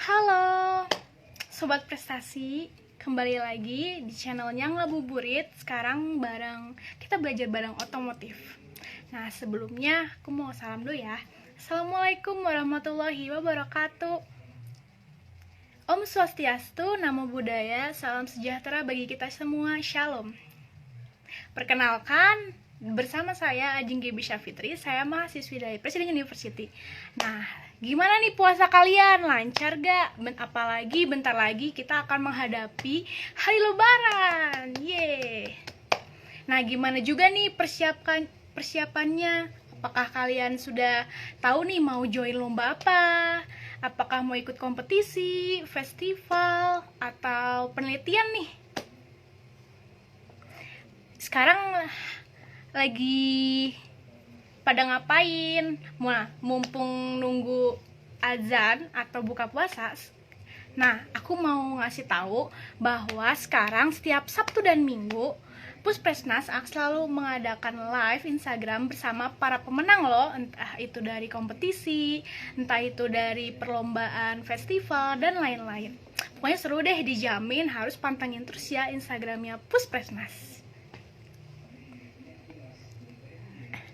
Halo, Sobat Prestasi. Kembali lagi di channelnya Ngabuburit. Sekarang kita belajar bareng otomotif. Nah, sebelumnya aku mau salam dulu ya. Assalamualaikum warahmatullahi wabarakatuh. Om Swastiastu, Namo Buddhaya, salam sejahtera bagi kita semua, Shalom. Perkenalkan, bersama saya Ajeng Gebi Syafitri, saya mahasiswi dari Presiden University. Nah, gimana nih puasa kalian? Lancar gak? Apalagi bentar lagi kita akan menghadapi hari Lebaran. Yeay. Nah, gimana juga nih persiapannya? Apakah kalian sudah tahu nih mau join lomba apa? Apakah mau ikut kompetisi, festival, atau penelitian nih? Sekarang lagi pada ngapain? Mumpung nunggu azan atau buka puasa. Nah, aku mau ngasih tahu bahwa sekarang setiap Sabtu dan Minggu Puspresnas akan selalu mengadakan live Instagram bersama para pemenang loh, entah itu dari kompetisi, entah itu dari perlombaan festival dan lain-lain. Pokoknya seru deh, dijamin. Harus pantengin terus ya Instagramnya Puspresnas.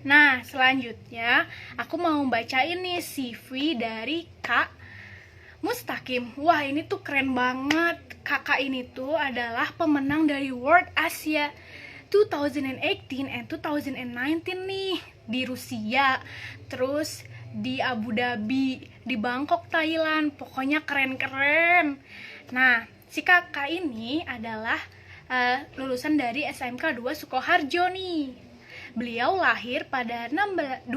Nah, selanjutnya aku mau bacain nih CV dari Kak Mustaqim. Wah, ini tuh keren banget. Kakak ini tuh adalah pemenang dari World Asia 2018 and 2019 nih, di Rusia, terus di Abu Dhabi, di Bangkok, Thailand. Pokoknya keren-keren. Nah, si kakak ini adalah lulusan dari SMK 2 Sukoharjo nih. Beliau lahir pada 21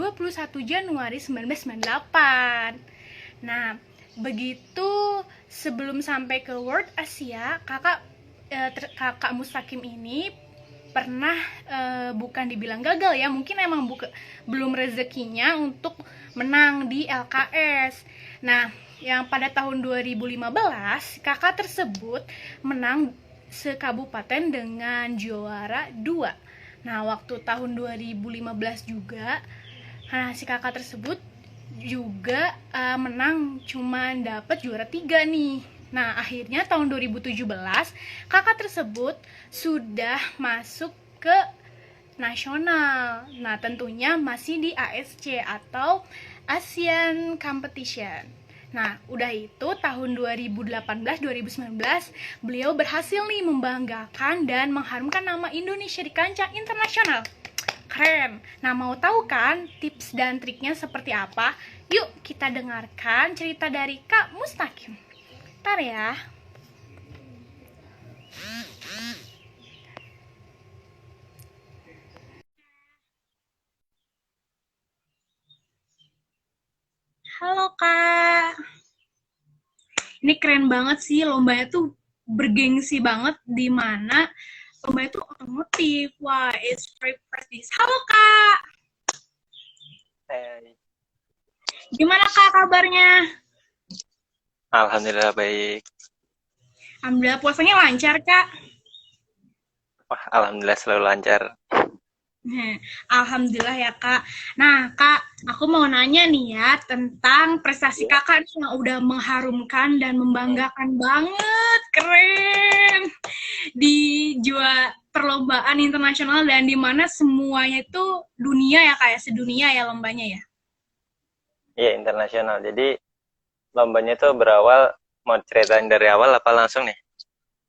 Januari 1998. Nah, begitu sebelum sampai ke World Asia, kakak Mustaqim ini pernah bukan dibilang gagal ya, mungkin emang belum rezekinya untuk menang di LKS. Nah, yang pada tahun 2015 kakak tersebut menang sekabupaten dengan juara 2. Nah, waktu tahun 2015 juga, si kakak tersebut juga menang, cuman dapat juara 3 nih. Nah, akhirnya tahun 2017 kakak tersebut sudah masuk ke nasional. Nah, tentunya masih di ASC atau Asian Competition. Nah, udah itu tahun 2018-2019 beliau berhasil nih membanggakan dan mengharumkan nama Indonesia di kancah internasional. Keren. Nah, mau tahu kan tips dan triknya seperti apa? Yuk kita dengarkan cerita dari Kak Mustaqim. Ntar ya. Halo Kak. Ini keren banget sih, lombanya tuh bergengsi banget, di mana lombanya tuh otomotif. Wah, it's very prestigious. Halo Kak. Hai. Gimana Kak kabarnya? Alhamdulillah baik. Alhamdulillah, puasanya lancar Kak. Wah, alhamdulillah selalu lancar. Alhamdulillah ya Kak. Nah Kak, aku mau nanya nih ya tentang prestasi Kakak nih yang udah mengharumkan dan membanggakan banget. Keren. Di perlombaan internasional dan di mana semuanya itu dunia ya Kak ya, sedunia ya lombanya ya. Iya, internasional. Jadi lombanya itu berawal, mau ceritain dari awal apa langsung nih?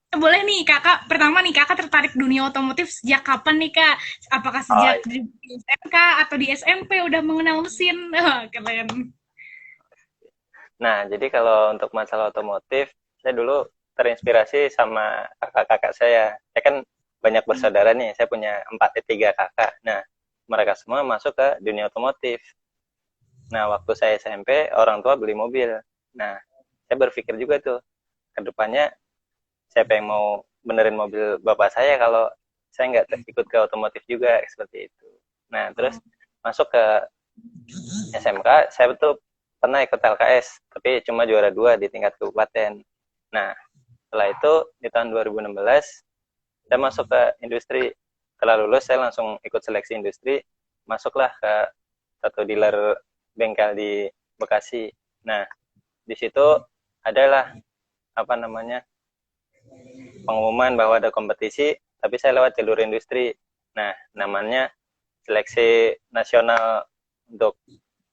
Boleh nih Kakak, pertama nih Kakak tertarik dunia otomotif sejak kapan nih Kak? Apakah Oh, sejak di SMK atau di SMP udah mengenal mesin? Keren. nah, jadi kalau untuk masalah otomotif, saya dulu terinspirasi sama kakak-kakak saya. Saya kan banyak bersaudara nih, saya punya 3 kakak. Nah, mereka semua masuk ke dunia otomotif. Nah, waktu saya SMP, orang tua beli mobil. Nah, saya berpikir juga tuh, ke depannya siapa yang mau benerin mobil bapak saya kalau saya nggak ikut ke otomotif juga, seperti itu. Nah, terus masuk ke SMK, saya tuh pernah ikut LKS, tapi cuma juara 2 di tingkat kabupaten. Nah, setelah itu di tahun 2016, saya masuk ke industri. Setelah lulus, saya langsung ikut seleksi industri, masuklah ke satu dealer bengkel di Bekasi. Nah, di situ adalah apa namanya pengumuman bahwa ada kompetisi, tapi saya lewat jalur industri. Nah, namanya seleksi nasional untuk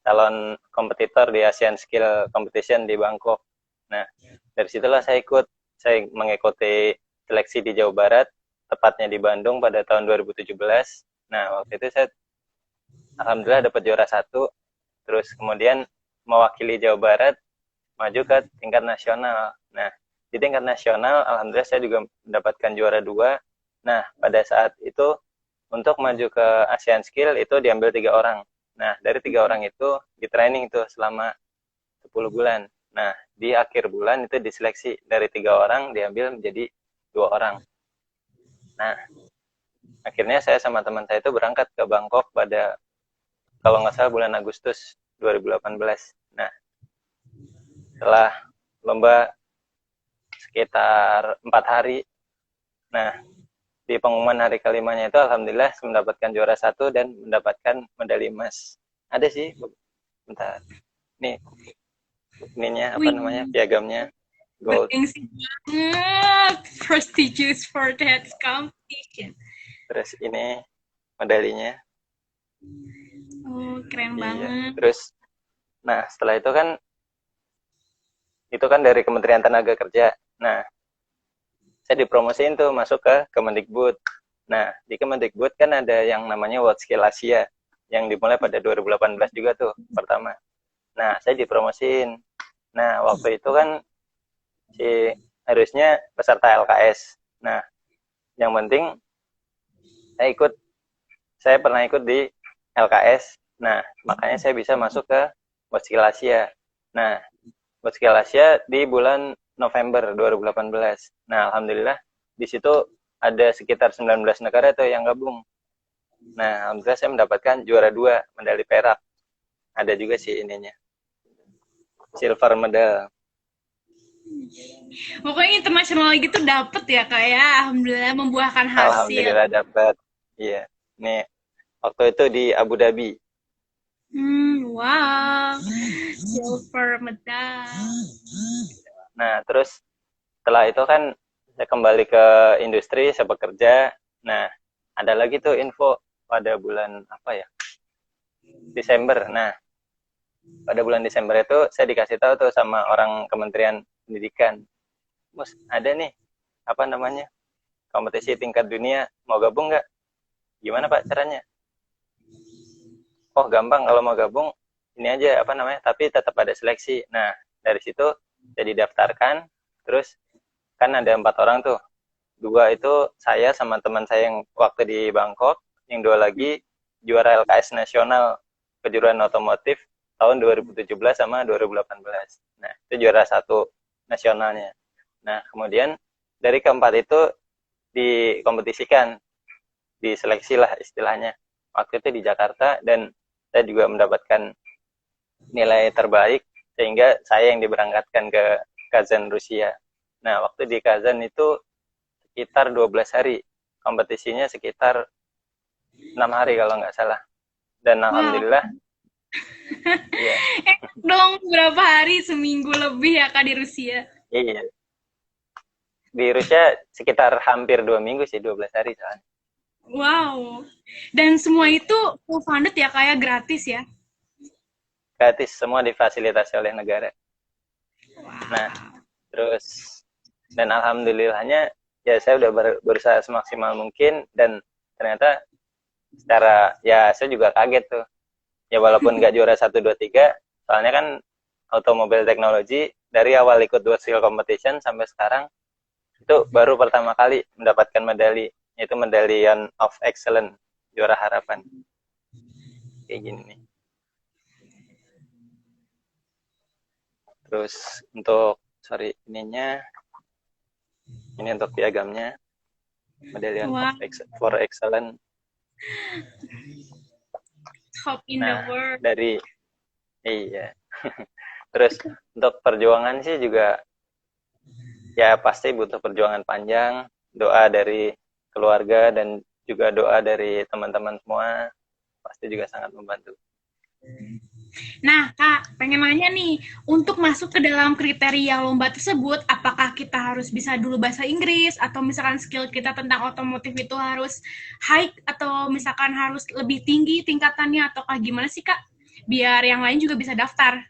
calon kompetitor di Asian Skill Competition di Bangkok. Nah, dari situlah saya ikut. Saya mengikuti seleksi di Jawa Barat, tepatnya di Bandung pada tahun 2017. Nah, waktu itu saya alhamdulillah dapat juara 1. Terus kemudian mewakili Jawa Barat maju ke tingkat nasional. Nah, di tingkat nasional alhamdulillah saya juga mendapatkan juara 2. Nah, pada saat itu untuk maju ke Asian Skill itu diambil 3 orang. Nah, dari 3 orang itu di training itu selama 10 bulan. Nah, di akhir bulan itu diseleksi dari 3 orang diambil menjadi 2 orang. Nah, akhirnya saya sama teman saya itu berangkat ke Bangkok pada kalau nggak salah bulan Agustus 2018. Nah, setelah lomba sekitar 4 hari. Nah, di pengumuman hari kelimanya itu alhamdulillah mendapatkan juara 1 dan mendapatkan medali emas. Ada sih, bentar. Nih, ininya apa namanya? Piagamnya gold. Bergengsi banget, prestigious for that competition. Terus ini medalinya. Oh, keren Iya. banget. Terus nah, setelah itu kan dari Kementerian Tenaga Kerja. Nah, saya dipromosiin tuh masuk ke Kemendikbud. Nah, di Kemendikbud kan ada yang namanya World Skill Asia yang dimulai pada 2018 juga tuh pertama. Nah, saya dipromosiin. Nah, waktu itu kan harusnya peserta LKS. Nah, yang penting saya pernah ikut di LKS. Nah, makanya saya bisa masuk ke World Skill Asia. Nah, World Skill Asia di bulan November 2018. Nah, alhamdulillah di situ ada sekitar 19 negara tuh yang gabung. Nah, alhamdulillah saya mendapatkan juara 2, medali perak. Ada juga sih ininya. Silver medal. Pokoknya internasional gitu dapet ya Kak ya. Alhamdulillah membuahkan hasil. Alhamdulillah dapat. Iya. Nih, waktu itu di Abu Dhabi. Wow. Silver medal. Nah, terus setelah itu kan saya kembali ke industri, saya bekerja. Nah, ada lagi tuh info pada bulan apa ya? Desember. Nah, pada bulan Desember itu saya dikasih tahu tuh sama orang Kementerian Pendidikan. Mus, ada nih, apa namanya, kompetisi tingkat dunia, mau gabung nggak? Gimana Pak caranya? Oh, gampang kalau mau gabung, ini aja, apa namanya, tapi tetap ada seleksi. Nah, dari situ saya didaftarkan, terus kan ada 4 orang tuh. 2 itu saya sama teman saya yang waktu di Bangkok, yang 2 lagi juara LKS nasional kejuruan otomotif tahun 2017 sama 2018. Nah, itu juara 1 nasionalnya. Nah, kemudian dari keempat itu dikompetisikan, diseleksi lah istilahnya. Waktu itu di Jakarta dan saya juga mendapatkan nilai terbaik sehingga saya yang diberangkatkan ke Kazan, Rusia. Nah, waktu di Kazan itu sekitar 12 hari. Kompetisinya sekitar 6 hari kalau nggak salah. Dan alhamdulillah. Iya. Dong, berapa hari? Seminggu lebih ya Kak di Rusia? Iya. Di Rusia sekitar hampir 2 minggu sih, 12 hari soalnya. Wow. Dan semua itu full funded ya kayak gratis ya? Gratis, semua difasilitasi oleh negara. Wow. Nah, terus dan alhamdulillahnya ya saya udah berusaha semaksimal mungkin dan ternyata secara ya saya juga kaget tuh. Ya walaupun nggak juara 1, 2, 3, soalnya kan automobil teknologi dari awal ikut World Skill Competition sampai sekarang itu baru pertama kali mendapatkan medali, yaitu medalian of excellence, juara harapan. Kayak gini nih. Terus untuk ininya, ini untuk piagamnya, medalian for excellence. Top in the world. Dari iya. Terus untuk perjuangan sih juga ya pasti butuh perjuangan panjang, doa dari keluarga dan juga doa dari teman-teman semua pasti juga sangat membantu. Nah, Kak, pengen pengen nanya nih, untuk masuk ke dalam kriteria lomba tersebut, apakah kita harus bisa dulu bahasa Inggris, atau misalkan skill kita tentang otomotif itu harus high, atau misalkan harus lebih tinggi tingkatannya, ataukah gimana sih Kak? Biar yang lain juga bisa daftar.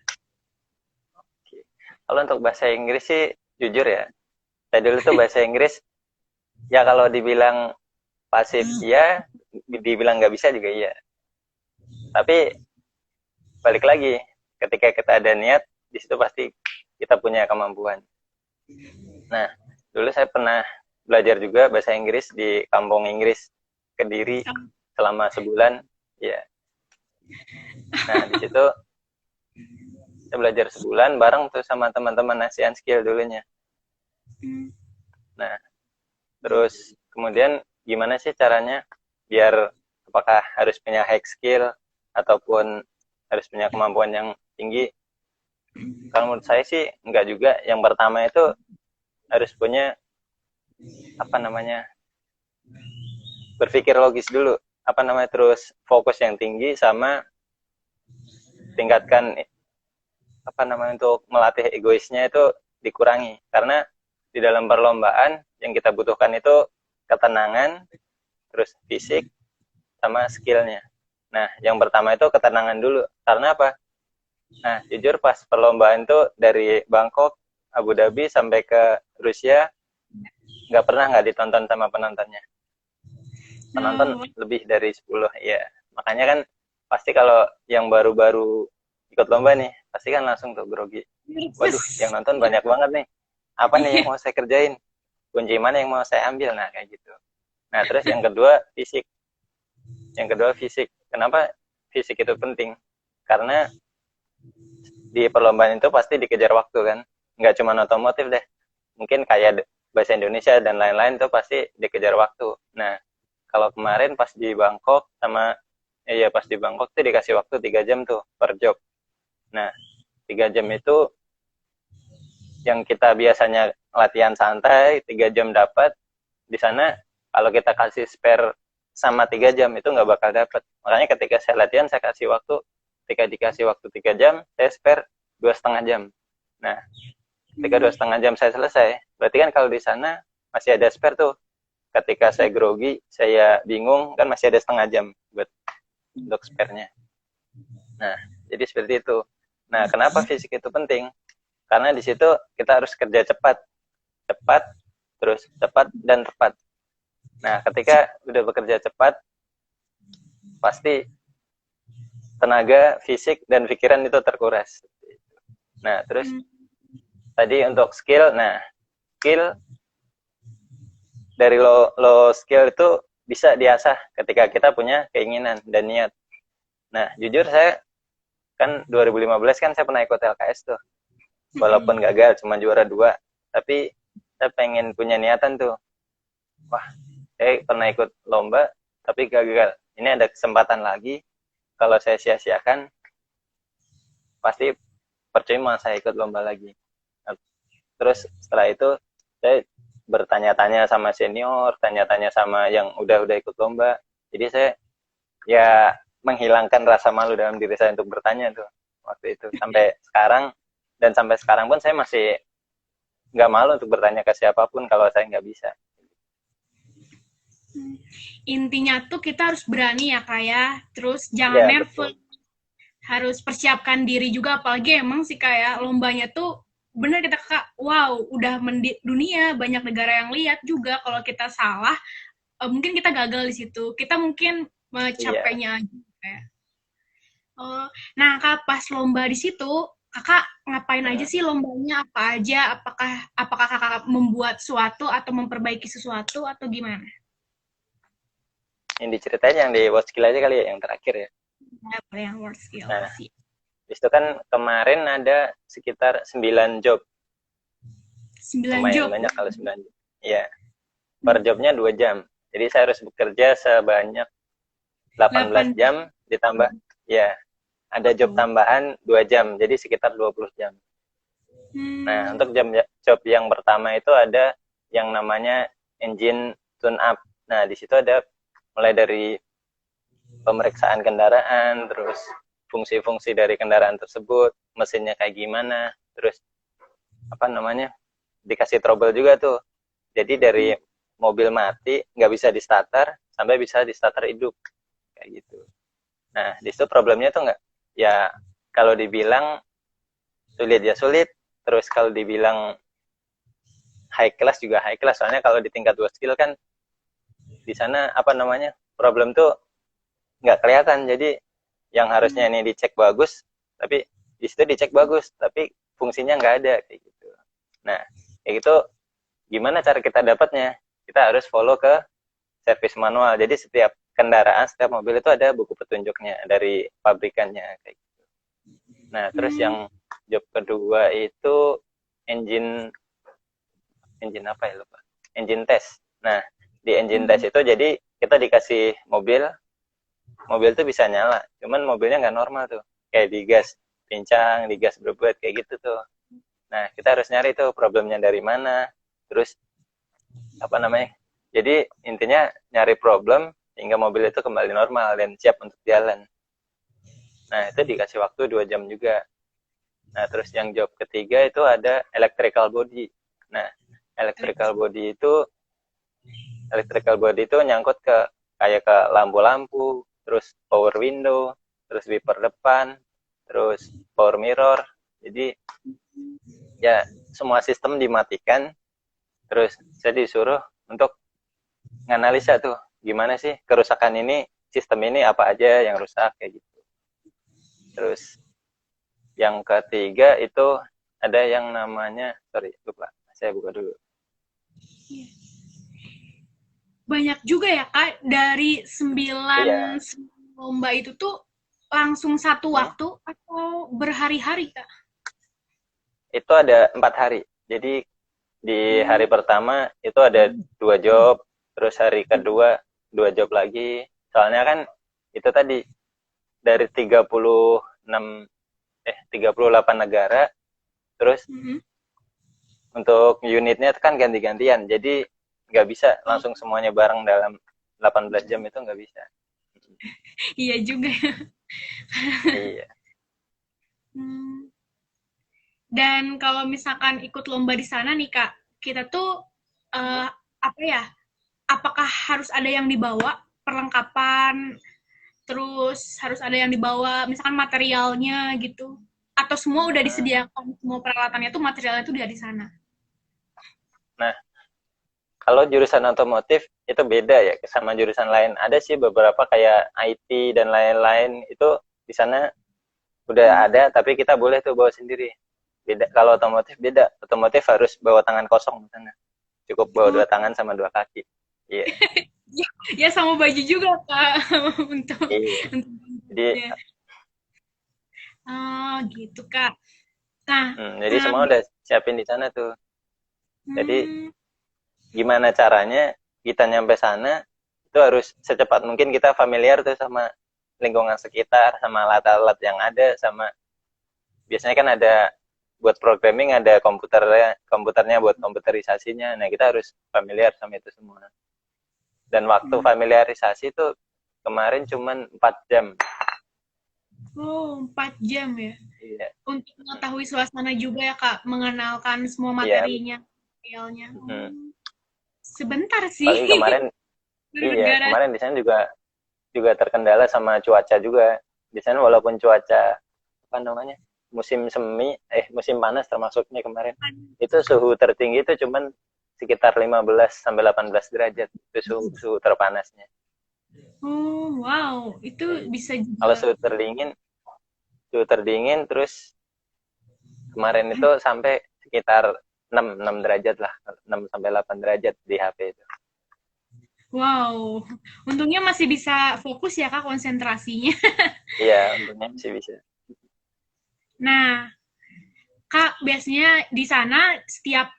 Kalau untuk bahasa Inggris sih jujur ya, saya dulu tuh bahasa Inggris ya kalau dibilang pasif iya, dibilang nggak bisa juga iya. Tapi balik lagi, ketika kita ada niat, di situ pasti kita punya kemampuan. Nah, dulu saya pernah belajar juga bahasa Inggris di kampung Inggris Kediri selama sebulan, ya. Nah, di situ saya belajar sebulan bareng tuh sama teman-teman ASEAN Skill dulunya. Nah, terus kemudian gimana sih caranya biar apakah harus punya high skill ataupun harus punya kemampuan yang tinggi? Kalau menurut saya sih enggak juga. Yang pertama itu harus punya berpikir logis dulu. Terus fokus yang tinggi sama tingkatkan untuk melatih egoisnya itu dikurangi. Karena di dalam perlombaan yang kita butuhkan itu ketenangan, terus fisik, sama skillnya. Nah, yang pertama itu ketenangan dulu. Karena apa? Nah, jujur pas perlombaan itu dari Bangkok, Abu Dhabi sampai ke Rusia, nggak ditonton sama penontonnya. Penonton lebih dari 10, ya. Makanya kan pasti kalau yang baru-baru ikut lomba nih, pasti kan langsung tuh grogi. Waduh, yang nonton banyak banget nih. Apa nih yang mau saya kerjain? Kunci mana yang mau saya ambil? Nah, kayak gitu. Nah, terus yang kedua, fisik. Kenapa fisik itu penting? Karena di perlombaan itu pasti dikejar waktu kan. Nggak cuma otomotif deh. Mungkin kayak bahasa Indonesia dan lain-lain itu pasti dikejar waktu. Nah, kalau kemarin pas di Bangkok tuh dikasih waktu 3 jam tuh per job. Nah, 3 jam itu yang kita biasanya latihan santai, 3 jam dapat. Di sana kalau kita kasih spare sama 3 jam itu nggak bakal dapat. Makanya ketika saya latihan, saya kasih waktu. Ketika dikasih waktu 3 jam, saya spare 2,5 jam. Nah, ketika 2,5 jam saya selesai, berarti kan kalau di sana masih ada spare tuh. Ketika saya grogi, saya bingung, kan masih ada setengah jam buat untuk spare-nya. Nah, jadi seperti itu. Nah, kenapa fisik itu penting? Karena di situ kita harus kerja cepat, terus cepat dan tepat. Nah, ketika udah bekerja cepat, pasti tenaga, fisik, dan pikiran itu terkuras. Nah, terus tadi untuk skill, skill dari low skill itu bisa diasah ketika kita punya keinginan dan niat. Nah, jujur saya kan 2015 kan saya pernah ikut LKS tuh. Walaupun gagal, cuma juara 2. Tapi saya pengen punya niatan tuh. Wah, saya pernah ikut lomba, tapi gagal. Ini ada kesempatan lagi. Kalau saya sia-siakan, pasti percuma saya ikut lomba lagi. Terus setelah itu, saya bertanya-tanya sama senior, tanya-tanya sama yang udah ikut lomba. Jadi saya ya menghilangkan rasa malu dalam diri saya untuk bertanya tuh waktu itu. Sampai sekarang pun saya masih nggak malu untuk bertanya ke siapapun kalau saya nggak bisa. Intinya tuh kita harus berani ya Kak ya. Terus jangan nervous. Harus persiapkan diri juga, apalagi emang sih kayak lombanya tuh bener kita Kak, wow, udah dunia, banyak negara yang lihat juga. Kalau kita salah, mungkin kita gagal di situ. Kita mungkin capeknya aja. Nah, Kak, pas lomba di situ, Kakak ngapain aja sih lombanya? Apa aja? Apakah Kakak membuat sesuatu atau memperbaiki sesuatu atau gimana? Yang diceritain yang di World Skill aja kali ya, yang terakhir ya. Yang World Skill. Nah, itu kan kemarin ada sekitar 9 job. 9 lumayan job? Banyak kalau 9 job. Iya. Per jobnya 2 jam. Jadi saya harus bekerja sebanyak 18 jam ditambah ya ada job tambahan 2 jam. Jadi sekitar 20 jam. Nah, untuk job yang pertama itu ada yang namanya engine tune up. Nah, di situ ada mulai dari pemeriksaan kendaraan, terus fungsi-fungsi dari kendaraan tersebut, mesinnya kayak gimana, terus apa namanya, dikasih trouble juga tuh. Jadi dari mobil mati nggak bisa di starter sampai bisa di starter hidup kayak gitu. Nah di situ problemnya tuh nggak, ya kalau dibilang sulit ya sulit, terus kalau dibilang high class juga high class, soalnya kalau di tingkat 2 skill kan di sana apa namanya, problem tuh nggak kelihatan. Jadi yang harusnya ini dicek bagus, tapi di situ dicek bagus tapi fungsinya nggak ada kayak gitu. Nah kayak gitu gimana cara kita dapatnya? Kita harus follow ke servis manual. Jadi setiap kendaraan, setiap mobil itu ada buku petunjuknya dari pabrikannya kayak gitu. Nah terus yang job kedua itu engine apa ya lupa, engine test. Nah di engine test itu jadi kita dikasih mobil tuh bisa nyala, cuman mobilnya nggak normal tuh, kayak digas pincang, digas berbet kayak gitu tuh. Nah kita harus nyari tuh problemnya dari mana, terus apa namanya, jadi intinya nyari problem hingga mobil itu kembali normal dan siap untuk jalan. Nah itu dikasih waktu 2 jam juga. Nah terus yang job ketiga itu ada electrical body. Nah electrical body itu nyangkut ke kayak ke lampu-lampu, terus power window, terus wiper depan, terus power mirror. Jadi ya semua sistem dimatikan, terus saya disuruh untuk nganalisa tuh gimana sih kerusakan ini, sistem ini apa aja yang rusak kayak gitu. Terus yang ketiga itu ada yang namanya, lupa, saya buka dulu. Banyak juga ya Kak, dari 9 lomba itu tuh langsung satu waktu atau berhari-hari Kak? Itu ada 4 hari. Jadi di hari pertama itu ada 2 job, terus hari kedua 2 job lagi. Soalnya kan itu tadi dari 38 negara, terus untuk unitnya kan ganti-gantian. Jadi nggak bisa langsung semuanya bareng dalam 18 jam, itu nggak bisa. Iya juga. Iya. Dan kalau misalkan ikut lomba di sana nih Kak, kita tuh apa ya? Apakah harus ada yang dibawa perlengkapan, terus harus ada yang dibawa misalkan materialnya gitu, atau semua udah disediakan, semua peralatannya tuh materialnya tuh udah di sana? Nah, kalau jurusan otomotif itu beda ya sama jurusan lain. Ada sih beberapa kayak IT dan lain-lain itu di sana udah ada, tapi kita boleh tuh bawa sendiri. Beda kalau otomotif beda. Otomotif harus bawa tangan kosong di sana. Cukup bawa 2 tangan sama 2 kaki. Iya. Ya sama baju juga Kak untuk Iya. Jadi gitu Kak. Nah, jadi semua udah siapin di sana tuh. Jadi gimana caranya kita nyampe sana itu harus secepat mungkin kita familiar tuh sama lingkungan sekitar, sama alat-alat yang ada, sama biasanya kan ada buat programming, ada komputernya buat komputerisasinya. Nah kita harus familiar sama itu semua. Dan waktu familiarisasi itu kemarin cuman 4 jam. Oh, 4 jam ya? Iya. Untuk mengetahui suasana juga ya Kak, mengenalkan semua materinya, materialnya. Sebentar sih. Paling kemarin, kemarin di sana juga terkendala sama cuaca juga. Di sana walaupun cuaca apa namanya, musim panas termasuknya kemarin, itu suhu tertinggi itu cuman sekitar 15 sampai 18 derajat, itu suhu terpanasnya. Oh, wow, itu bisa juga. Kalau suhu terdingin terus kemarin itu sampai sekitar 6 derajat lah, 6 sampai 8 derajat di HP itu. Wow, untungnya masih bisa fokus ya Kak konsentrasinya. Iya, untungnya masih bisa. Nah, Kak, biasanya di sana setiap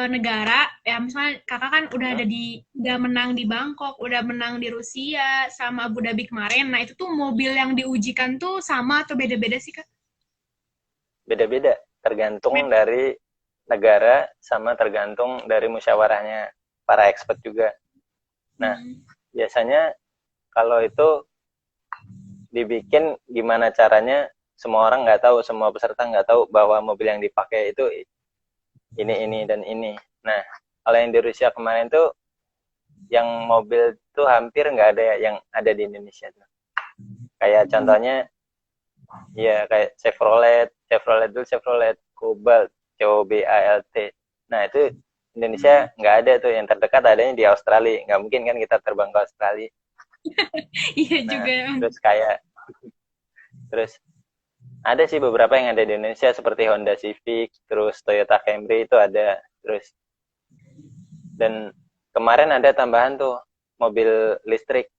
negara, ya misalnya kakak kan udah menang di Bangkok, udah menang di Rusia, sama Abu Dhabi kemarin. Nah, itu tuh mobil yang diujikan tuh sama atau beda-beda sih, Kak? Beda-beda, tergantung dari negara sama tergantung dari musyawarahnya para expert juga. Nah, biasanya kalau itu dibikin gimana caranya semua orang nggak tahu, semua peserta nggak tahu bahwa mobil yang dipakai itu ini dan ini. Nah, kalau yang di Rusia kemarin tuh yang mobil tuh hampir nggak ada yang ada di Indonesia tuh. Kayak contohnya ya kayak Chevrolet dulu Chevrolet Cobalt, COBALT. Nah, itu Indonesia nggak ada tuh, yang terdekat adanya di Australia. Nggak mungkin kan kita terbang ke Australia. Iya Nah, juga. terus ada sih beberapa yang ada di Indonesia seperti Honda Civic, terus Toyota Camry itu ada, terus dan kemarin ada tambahan tuh mobil listrik.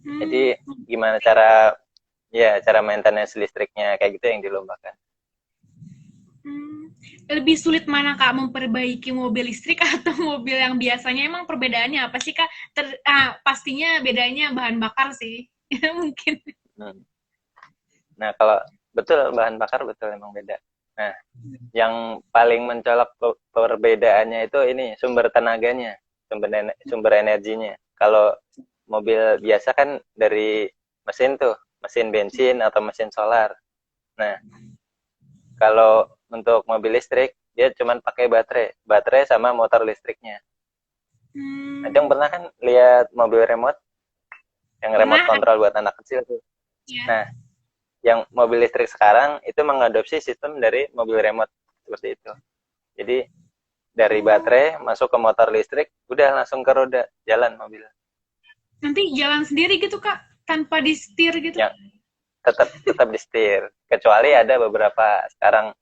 Jadi gimana cara maintenance listriknya kayak gitu yang dilombakan. Lebih sulit mana Kak, memperbaiki mobil listrik atau mobil yang biasanya? Emang perbedaannya apa sih Kak? Pastinya bedanya bahan bakar sih. Mungkin. Nah, kalau betul bahan bakar betul emang beda. Nah, yang paling mencolok perbedaannya itu ini sumber tenaganya, sumber energinya. Kalau mobil biasa kan dari mesin tuh, mesin bensin atau mesin solar. Nah, kalau untuk mobil listrik dia cuma pakai baterai sama motor listriknya. Nanti yang pernah kan lihat mobil remote, yang remote kontrol buat anak kecil tuh. Yeah. Nah, yang mobil listrik sekarang itu mengadopsi sistem dari mobil remote seperti itu. Jadi dari baterai masuk ke motor listrik, udah langsung ke roda, jalan mobil. Nanti jalan sendiri gitu Kak, tanpa disetir gitu? Ya, tetap disetir. Kecuali ada beberapa sekarang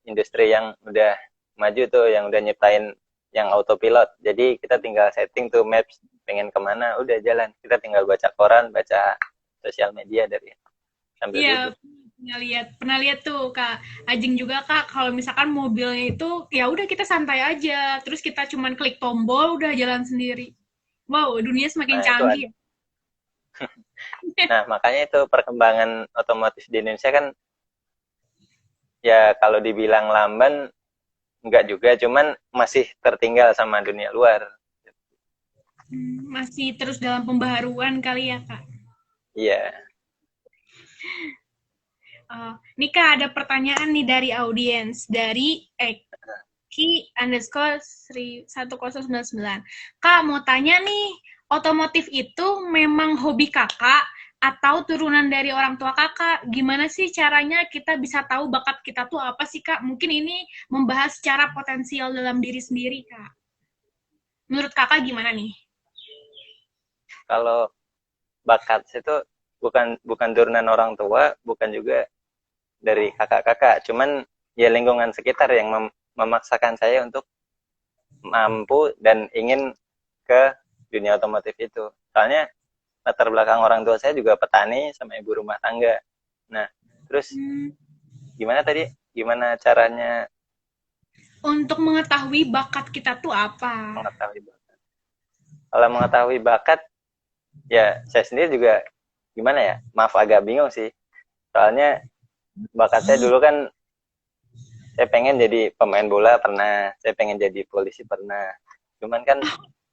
industri yang udah maju tuh, yang udah nyiptain yang autopilot. Jadi kita tinggal setting tuh maps, pengen kemana, udah jalan. Kita tinggal baca koran, baca sosial media dari sambil duduk. Pernah lihat tuh Kak Ajeng juga Kak, kalau misalkan mobilnya itu ya udah kita santai aja, terus kita cuman klik tombol udah jalan sendiri. Wow, dunia semakin canggih. Nah, makanya itu perkembangan otomotif di Indonesia kan ya kalau dibilang lamban enggak juga, cuman masih tertinggal sama dunia luar. Masih terus dalam pembaharuan kali ya Kak? Iya. Nih Kak, ada pertanyaan nih dari audiens, dari Eki_1099. Kak, mau tanya nih, otomotif itu memang hobi kakak atau turunan dari orang tua kakak? Gimana sih caranya kita bisa tahu bakat kita tuh apa sih Kak? Mungkin ini membahas secara potensial dalam diri sendiri Kak. Menurut kakak gimana nih? Kalau bakat itu bukan turunan orang tua, bukan juga dari kakak-kakak, cuman ya lingkungan sekitar yang memaksakan saya untuk mampu dan ingin ke dunia otomotif itu. Soalnya latar belakang orang tua saya juga petani sama ibu rumah tangga. Nah, terus gimana tadi? Gimana caranya untuk mengetahui bakat kita tuh apa? Mengetahui bakat. Kalau mengetahui bakat, ya saya sendiri juga gimana ya? Maaf agak bingung sih. Soalnya bakat saya dulu kan saya pengen jadi pemain bola pernah, saya pengen jadi polisi pernah. Cuman kan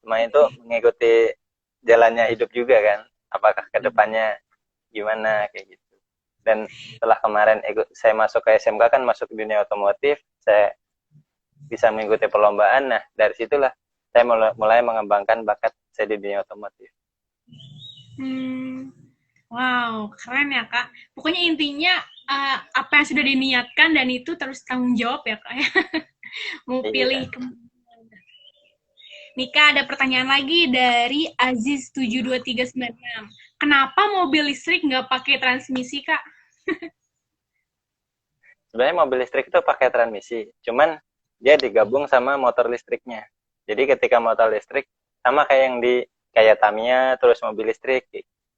semua itu mengikuti jalannya hidup juga kan. Apakah kedepannya gimana kayak gitu. Dan setelah kemarin saya masuk ke SMK kan masuk ke dunia otomotif, saya bisa mengikuti perlombaan. Nah, dari situlah saya mulai mengembangkan bakat saya di dunia otomotif. Wow, keren ya Kak. Pokoknya intinya apa yang sudah diniatkan dan itu terus tanggung jawab ya Kak. Mau pilih Nih Kak, ada pertanyaan lagi dari Aziz72396. Kenapa mobil listrik nggak pakai transmisi Kak? Sebenarnya mobil listrik itu pakai transmisi, cuman dia digabung sama motor listriknya. Jadi ketika motor listrik sama kayak yang kayak Tamiya, terus mobil listrik,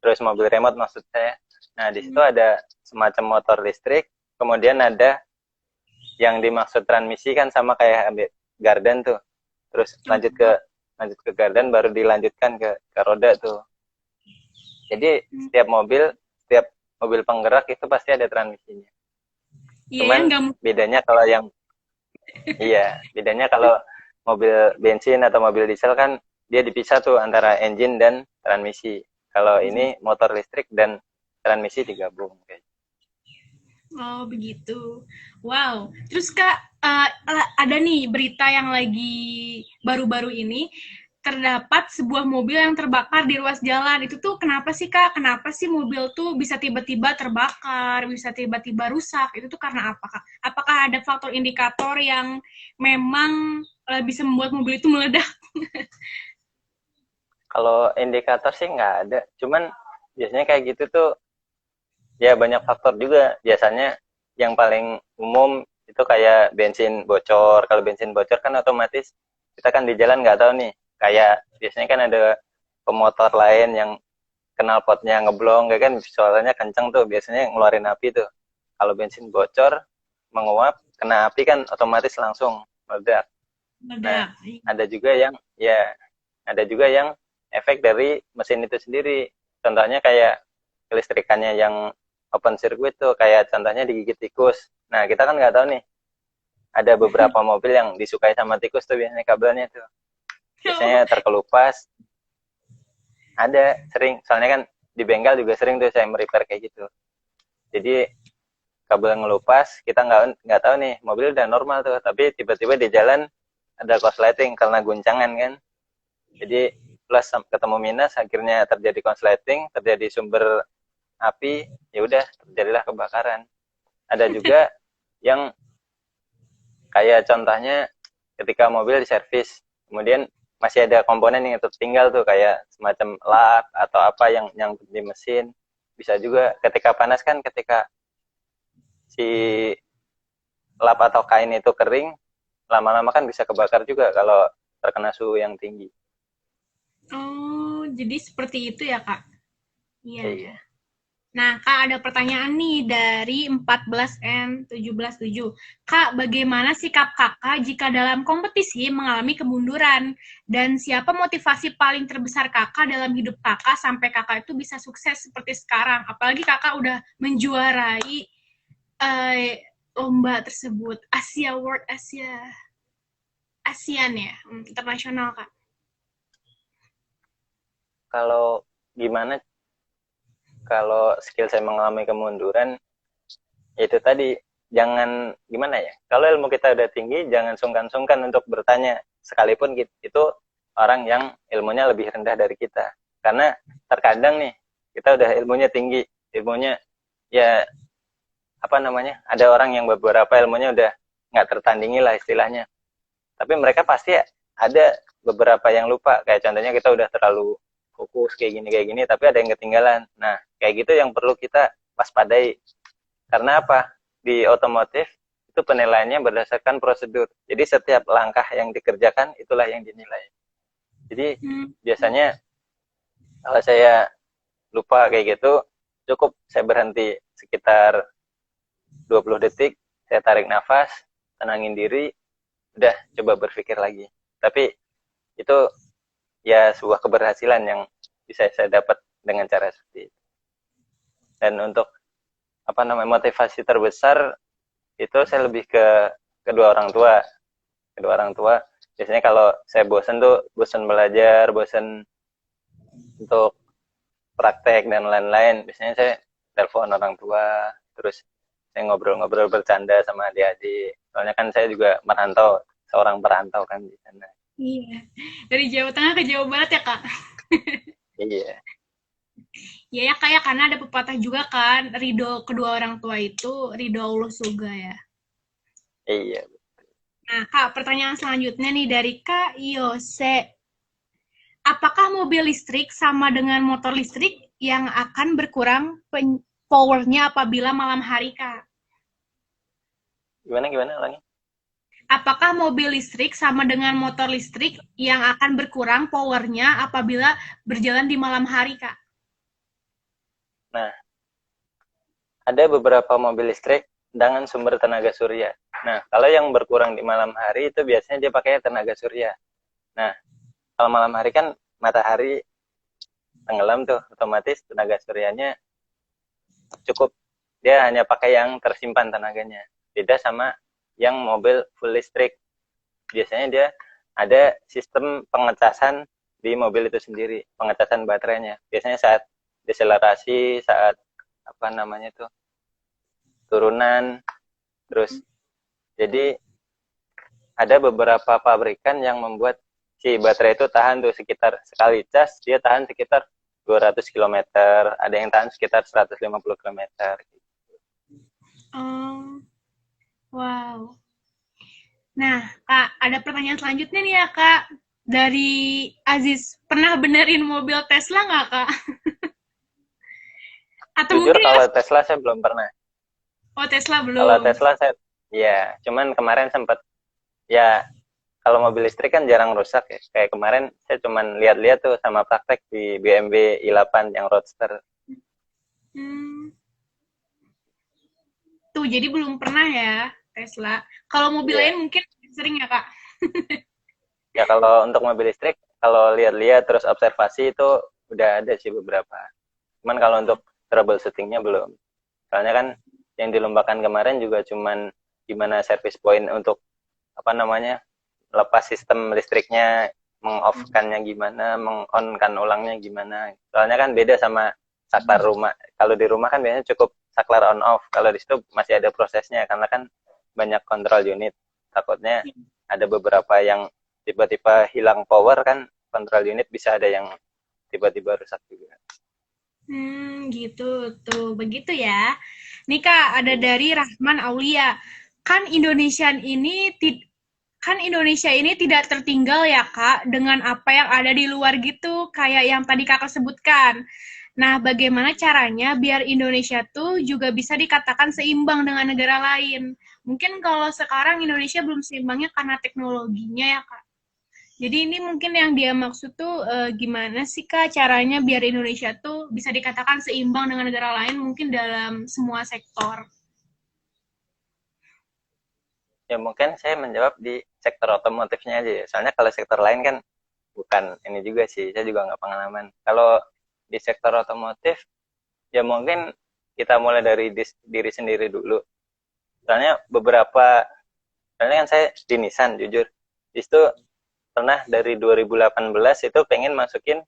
terus mobil remote maksud saya. Nah, di situ ada semacam motor listrik, kemudian ada yang dimaksud transmisi kan sama kayak gardan tuh. Terus lanjut ke gardan baru dilanjutkan ke roda tuh. Jadi setiap mobil penggerak itu pasti ada transmisinya. Cuman bedanya kalau bedanya kalau mobil bensin atau mobil diesel kan dia dipisah tuh antara engine dan transmisi. Kalau ini motor listrik dan transmisi digabung kayak. Oh, begitu. Wow. Terus Kak, ada nih berita yang lagi baru-baru ini, terdapat sebuah mobil yang terbakar di ruas jalan. Itu tuh kenapa sih Kak? Kenapa sih mobil tuh bisa tiba-tiba terbakar, bisa tiba-tiba rusak? Itu tuh karena apa Kak? Apakah ada faktor indikator yang memang bisa membuat mobil itu meledak? Kalau indikator sih nggak ada, cuman biasanya kayak gitu tuh ya banyak faktor juga. Biasanya yang paling umum itu kayak bensin bocor. Kalau bensin bocor kan otomatis kita kan di jalan nggak tahu nih. Kayak biasanya kan ada pemotor lain yang knalpotnya ngeblong, kayak kan soalnya kenceng tuh, biasanya ngeluarin api tuh. Kalau bensin bocor, menguap, kena api kan otomatis langsung meledak. Nah, Meledak. ada juga yang ya ada juga yang efek dari mesin itu sendiri. Contohnya kayak kelistrikannya yang open circuit tuh, kayak contohnya digigit tikus. Nah, kita kan nggak tahu nih, ada beberapa mobil yang disukai sama tikus tuh biasanya kabelnya tuh. Biasanya terkelupas. Ada, sering. Soalnya kan di bengkel juga sering tuh saya merepair kayak gitu. Jadi kabel ngelupas, kita nggak tahu nih, mobil udah normal tuh, tapi tiba-tiba di jalan ada korsleting karena guncangan kan. Jadi plus ketemu minus, akhirnya terjadi korsleting, terjadi sumber api, ya udah terjadilah kebakaran. Ada juga yang kayak contohnya ketika mobil diservis, kemudian masih ada komponen yang tertinggal tuh kayak semacam lak atau apa yang nyangkut di mesin. Bisa juga ketika panas kan, ketika si lap atau kain itu kering, lama-lama kan bisa kebakar juga kalau terkena suhu yang tinggi. Oh, jadi seperti itu ya Kak? Iya. Iya. Nah, Kak, ada pertanyaan nih dari 14N177. Kak, bagaimana sikap Kakak jika dalam kompetisi mengalami kemunduran? Dan siapa motivasi paling terbesar Kakak dalam hidup Kakak sampai Kakak itu bisa sukses seperti sekarang? Apalagi Kakak udah menjuarai lomba tersebut, Asia World ASEAN ya, internasional Kak. Kalau gimana, kalau skill saya mengalami kemunduran, itu tadi, jangan gimana ya, kalau ilmu kita udah tinggi, jangan sungkan-sungkan untuk bertanya, sekalipun itu orang yang ilmunya lebih rendah dari kita. Karena terkadang nih, kita udah ilmunya tinggi, ilmunya ya apa namanya, ada orang yang beberapa ilmunya udah nggak tertandingi lah istilahnya, tapi mereka pasti ada beberapa yang lupa, kayak contohnya kita udah terlalu fokus kayak gini, tapi ada yang ketinggalan. Nah, kayak gitu yang perlu kita waspadai. Karena apa? Di otomotif itu penilaiannya berdasarkan prosedur. Jadi setiap langkah yang dikerjakan itulah yang dinilai. Jadi biasanya kalau saya lupa kayak gitu, cukup saya berhenti sekitar 20 detik, saya tarik nafas, tenangin diri, udah coba berpikir lagi. Tapi itu ya sebuah keberhasilan yang bisa saya dapat dengan cara seperti itu. Dan untuk apa namanya, motivasi terbesar itu saya lebih ke kedua orang tua. Kedua orang tua biasanya kalau saya bosan belajar, bosan untuk praktek dan lain-lain, biasanya saya telepon orang tua, terus saya ngobrol-ngobrol bercanda sama adik-adik. Soalnya kan saya juga merantau, seorang perantau kan di sana. Iya. Dari Jawa Tengah ke Jawa Barat ya, Kak? Iya. Iya ya, Kak, ya, karena ada pepatah juga kan, ridho kedua orang tua itu ridho Allah juga ya. Iya. Nah, Kak, pertanyaan selanjutnya nih dari Kak Yose. Apakah mobil listrik sama dengan motor listrik yang akan berkurang powernya apabila malam hari, Kak? Gimana ulangi? Apakah mobil listrik sama dengan motor listrik yang akan berkurang powernya apabila berjalan di malam hari, Kak? Nah, ada beberapa mobil listrik dengan sumber tenaga surya. Nah, kalau yang berkurang di malam hari itu biasanya dia pakai tenaga surya. Nah, kalau malam hari kan matahari tenggelam tuh, otomatis tenaga suryanya cukup. Dia hanya pakai yang tersimpan tenaganya. Beda sama yang mobil full listrik. Biasanya dia ada sistem pengecasan di mobil itu sendiri, pengecasan baterainya. Biasanya saat deselerasi, saat apa namanya tuh, turunan. Terus jadi ada beberapa pabrikan yang membuat si baterai itu tahan tuh sekitar sekali cas dia tahan sekitar 200 kilometer, ada yang tahan sekitar 150 kilometer. Oh, wow. Nah, Kak, ada pertanyaan selanjutnya nih ya, Kak. Dari Aziz, pernah benerin mobil Tesla nggak, Kak? Atau Jujur mungkin ya, kalau Tesla saya belum pernah. oh Tesla Kalau belum. Tesla saya ya, cuman kemarin sempat ya kalau mobil listrik kan jarang rusak ya. Kayak kemarin saya cuman lihat-lihat tuh sama praktek di BMW i8 yang Roadster. Hmm, tuh, jadi belum pernah ya Tesla. Kalau mobil Iya. lain mungkin sering ya, Kak? Ya kalau untuk mobil listrik, kalau lihat-lihat terus observasi itu udah ada sih beberapa. Cuman kalau untuk troubleshootingnya belum. Soalnya kan yang dilombakan kemarin juga cuman gimana service point untuk apa namanya lepas sistem listriknya, meng-off-kannya gimana, meng-on-kan ulangnya gimana. Soalnya kan beda sama saklar rumah. Kalau di rumah kan biasanya cukup saklar on-off. Kalau di situ masih ada prosesnya karena kan banyak kontrol unit. Takutnya ada beberapa yang tiba-tiba hilang power kan, kontrol unit bisa ada yang tiba-tiba rusak juga. Gitu tuh. Begitu ya. Nih Kak, ada dari Rahman Aulia. Kan Indonesia ini tidak tertinggal ya Kak dengan apa yang ada di luar gitu, kayak yang tadi Kakak sebutkan. Nah, bagaimana caranya biar Indonesia tuh juga bisa dikatakan seimbang dengan negara lain? Mungkin kalau sekarang Indonesia belum seimbangnya karena teknologinya ya Kak. Jadi ini mungkin yang dia maksud tuh gimana sih Kak caranya biar Indonesia tuh bisa dikatakan seimbang dengan negara lain mungkin dalam semua sektor. Ya mungkin saya menjawab di sektor otomotifnya aja ya. Soalnya kalau sektor lain kan bukan ini juga sih, saya juga nggak pengalaman. Kalau di sektor otomotif, ya mungkin kita mulai dari diri sendiri dulu. Soalnya kan saya di Nissan jujur. Di situ pernah dari 2018 itu pengen masukin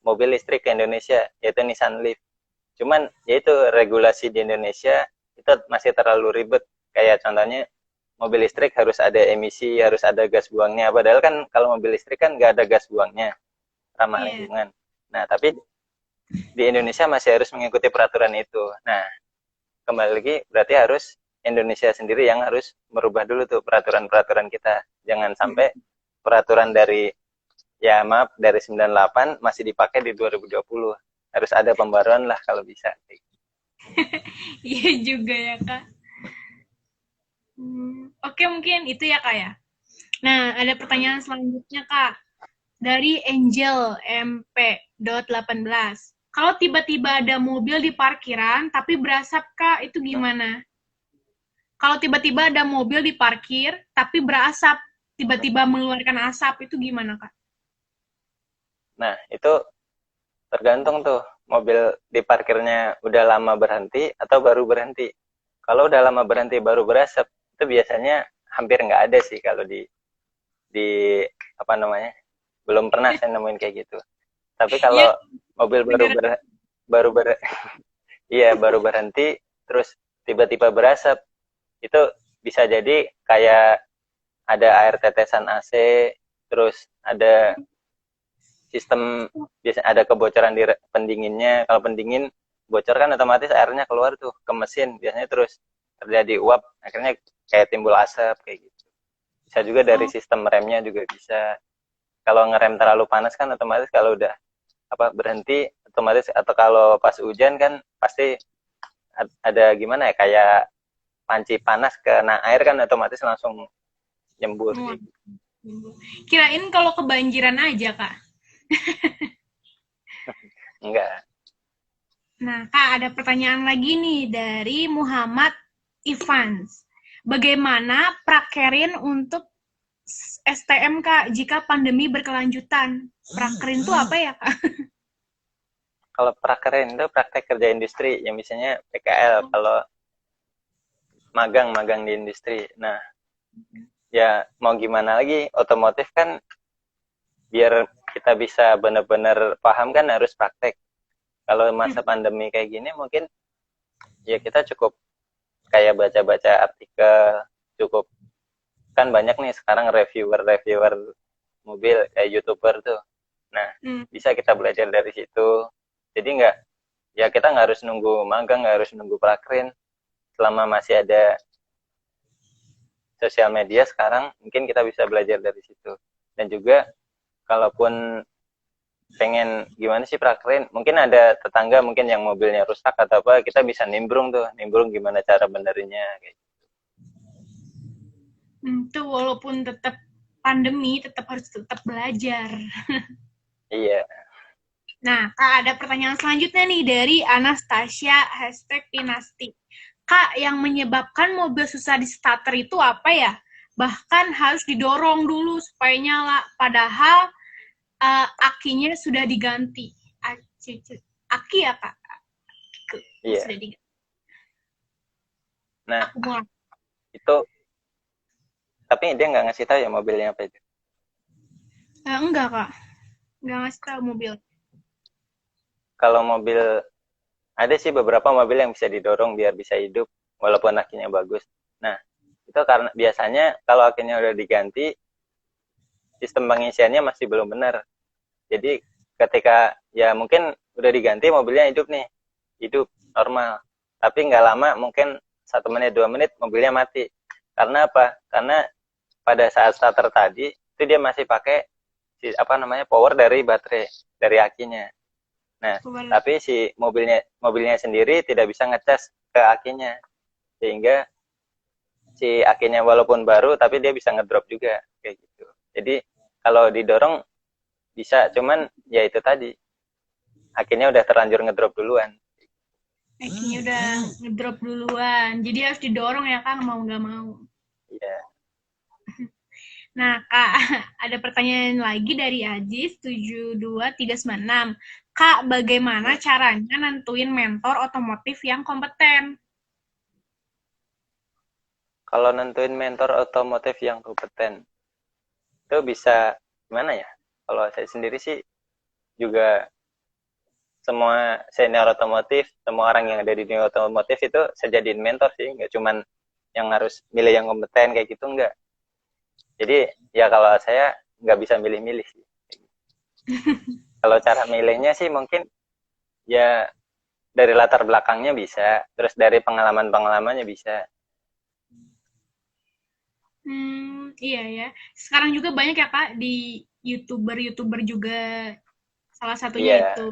mobil listrik ke Indonesia, yaitu Nissan Leaf. Cuman yaitu regulasi di Indonesia itu masih terlalu ribet. Kayak contohnya mobil listrik harus ada emisi, harus ada gas buangnya. Padahal kan kalau mobil listrik kan nggak ada gas buangnya, ramah Iya. lingkungan. Nah, tapi di Indonesia masih harus mengikuti peraturan itu. Nah, kembali lagi berarti harus Indonesia sendiri yang harus merubah dulu tuh peraturan-peraturan kita. Jangan sampai peraturan dari ya maaf dari 98 masih dipakai di 2020. Harus ada pembaruan lah kalau bisa. Iya juga ya Kak. Oke mungkin itu ya Kak ya. Nah, ada pertanyaan selanjutnya Kak. Dari Angel MP.18. Kalau tiba-tiba ada mobil di parkiran tapi berasap Kak, itu gimana? Kalau tiba-tiba ada mobil di parkir tapi berasap, tiba-tiba mengeluarkan asap, itu gimana Kak? Nah, itu tergantung tuh mobil di parkirnya udah lama berhenti atau baru berhenti. Kalau udah lama berhenti baru berasap, itu biasanya hampir nggak ada sih kalau di apa namanya, belum pernah saya nemuin kayak gitu. Tapi Iya, kalau mobil bener. baru ber iya baru berhenti terus tiba-tiba berasap, itu bisa jadi kayak ada air tetesan AC, terus ada sistem, biasanya ada kebocoran di pendinginnya. Kalau pendingin bocor kan otomatis airnya keluar tuh ke mesin, biasanya terus terjadi uap, akhirnya kayak timbul asap kayak gitu. Bisa juga dari Oh, sistem remnya juga bisa. Kalau ngerem terlalu panas kan otomatis kalau udah apa berhenti otomatis, atau kalau pas hujan kan pasti ada gimana ya kayak panci panas kena air kan otomatis langsung nyembur oh. gitu. Kirain kalau kebanjiran aja Kak. Enggak. Nah, Kak, ada pertanyaan lagi nih dari Muhammad Ivans. Bagaimana prakerin untuk STM, Kak, jika pandemi berkelanjutan? Prakerin itu apa ya, Kak? Kalau prakerin itu praktek kerja industri yang misalnya PKL, kalau magang di industri. Nah, ya mau gimana lagi, otomotif kan biar kita bisa benar-benar paham kan harus praktek. Kalau masa pandemi kayak gini mungkin ya kita cukup kayak baca-baca artikel, cukup kan banyak nih sekarang reviewer mobil kayak YouTuber tuh. Nah, bisa kita belajar dari situ. Jadi kita nggak harus nunggu magang, nggak harus nunggu prakrin. Selama masih ada sosial media sekarang, mungkin kita bisa belajar dari situ. Dan juga kalaupun pengen gimana sih prakrin, mungkin ada tetangga mungkin yang mobilnya rusak atau apa, kita bisa nimbrung gimana cara benerinnya kayak. Tuh walaupun tetap pandemi, tetap harus belajar. Iya. Nah, Kak, ada pertanyaan selanjutnya nih dari Anastasia #Pinasti. Kak, yang menyebabkan mobil susah di starter itu apa ya? Bahkan harus didorong dulu supaya nyala, padahal akinya sudah diganti. Aki ya, Kak? Iya. Sudah diganti. Nah, itu tapi dia nggak ngasih tahu ya mobilnya apa itu? Enggak, Kak. Nggak ngasih tahu mobil. Kalau mobil, ada sih beberapa mobil yang bisa didorong biar bisa hidup walaupun akinya bagus. Nah, itu karena biasanya kalau akinya udah diganti, sistem pengisiannya masih belum benar. Jadi ketika ya mungkin udah diganti mobilnya hidup nih, hidup normal. Tapi nggak lama, mungkin 1 menit 2 menit mobilnya mati. Karena apa? Karena pada saat starter tadi itu dia masih pakai power dari baterai, dari akinya. Nah, tapi si mobilnya sendiri tidak bisa ngecas ke akinya, sehingga si akinya walaupun baru tapi dia bisa ngedrop juga kayak gitu. Jadi kalau didorong bisa, cuman ya itu tadi akinya udah terlanjur ngedrop duluan. Akinya udah ngedrop duluan, jadi harus didorong ya Kang, mau nggak mau. Iya. Nah, Kak, ada pertanyaan lagi dari Ajis 72396. Kak, bagaimana caranya nentuin mentor otomotif yang kompeten? Kalau nentuin mentor otomotif yang kompeten, itu bisa gimana ya? Kalau saya sendiri sih juga semua senior otomotif, semua orang yang ada di dunia otomotif itu saya jadiin mentor sih, nggak cuman yang harus milih yang kompeten kayak gitu, enggak. Jadi ya kalau saya nggak bisa milih-milih sih. Kalau cara milihnya sih mungkin ya dari latar belakangnya bisa, terus dari pengalaman-pengalamannya bisa. Iya ya. Sekarang juga banyak ya Kak di YouTuber juga, salah satunya itu.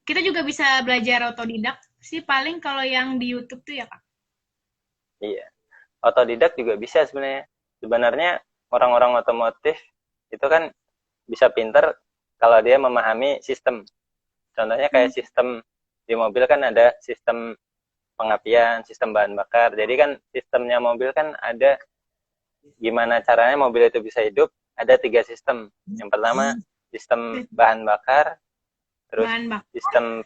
Kita juga bisa belajar otodidak sih paling kalau yang di YouTube tuh ya Kak. Iya. Otodidak juga bisa sebenarnya. Sebenarnya orang-orang otomotif itu kan bisa pinter kalau dia memahami sistem. Contohnya kayak sistem di mobil kan ada sistem pengapian, sistem bahan bakar. Jadi kan sistemnya mobil kan ada gimana caranya mobil itu bisa hidup, ada 3 sistem. Yang pertama sistem bahan bakar, terus sistem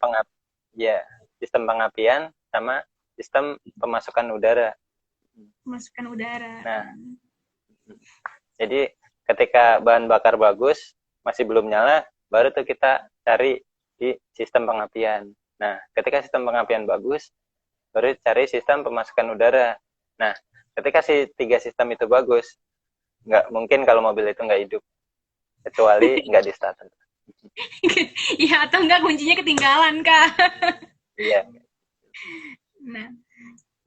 pengapian sama sistem pemasukan udara. Nah, jadi ketika bahan bakar bagus masih belum nyala, baru tuh kita cari di sistem pengapian. Nah, ketika sistem pengapian bagus, baru cari sistem pemasukan udara. Nah, ketika si 3 sistem itu bagus, nggak mungkin kalau mobil itu nggak hidup, kecuali nggak di starter. Iya, atau enggak kuncinya ketinggalan Kak. Iya. Nah,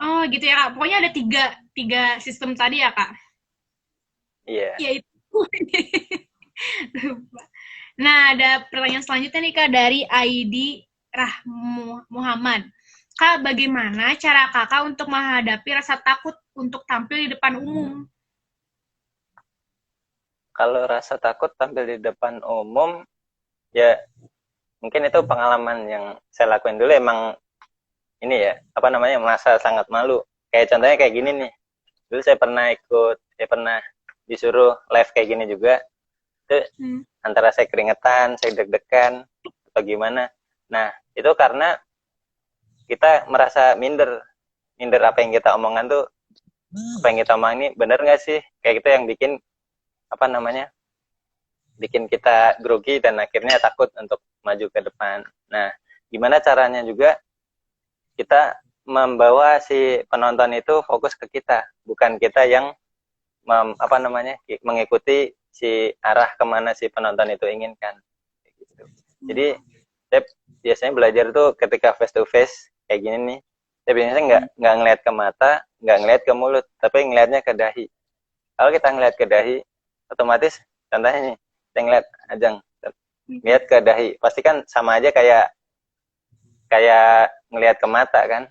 oh gitu ya Kak. Pokoknya ada tiga sistem tadi ya Kak. Iya. Iya itu. Nah, ada pertanyaan selanjutnya nih Kak dari ID Muhammad. Kak, bagaimana cara Kakak untuk menghadapi rasa takut untuk tampil di depan umum? Kalau rasa takut tampil di depan umum, ya mungkin itu pengalaman yang saya lakuin dulu, emang ini ya, merasa sangat malu. Kayak contohnya kayak gini nih. Dulu saya pernah disuruh live kayak gini juga. Itu antara saya keringetan, saya deg-degan, atau gimana. Nah, itu karena kita merasa minder apa yang kita omongan tuh, apa yang kita omong ini bener nggak sih? Kayak gitu yang bikin bikin kita grogi dan akhirnya takut untuk maju ke depan. Nah, gimana caranya juga kita membawa si penonton itu fokus ke kita, bukan kita yang mengikuti si arah kemana si penonton itu inginkan. Gitu. Jadi saya biasanya belajar tuh ketika face to face kayak gini nih, saya biasanya nggak ngeliat ke mata, nggak ngeliat ke mulut, tapi ngeliatnya ke dahi. Kalau kita ngeliat ke dahi, otomatis contohnya nih, saya ngeliat Ajeng, ngeliat ke dahi, pasti kan sama aja kayak ngeliat ke mata kan.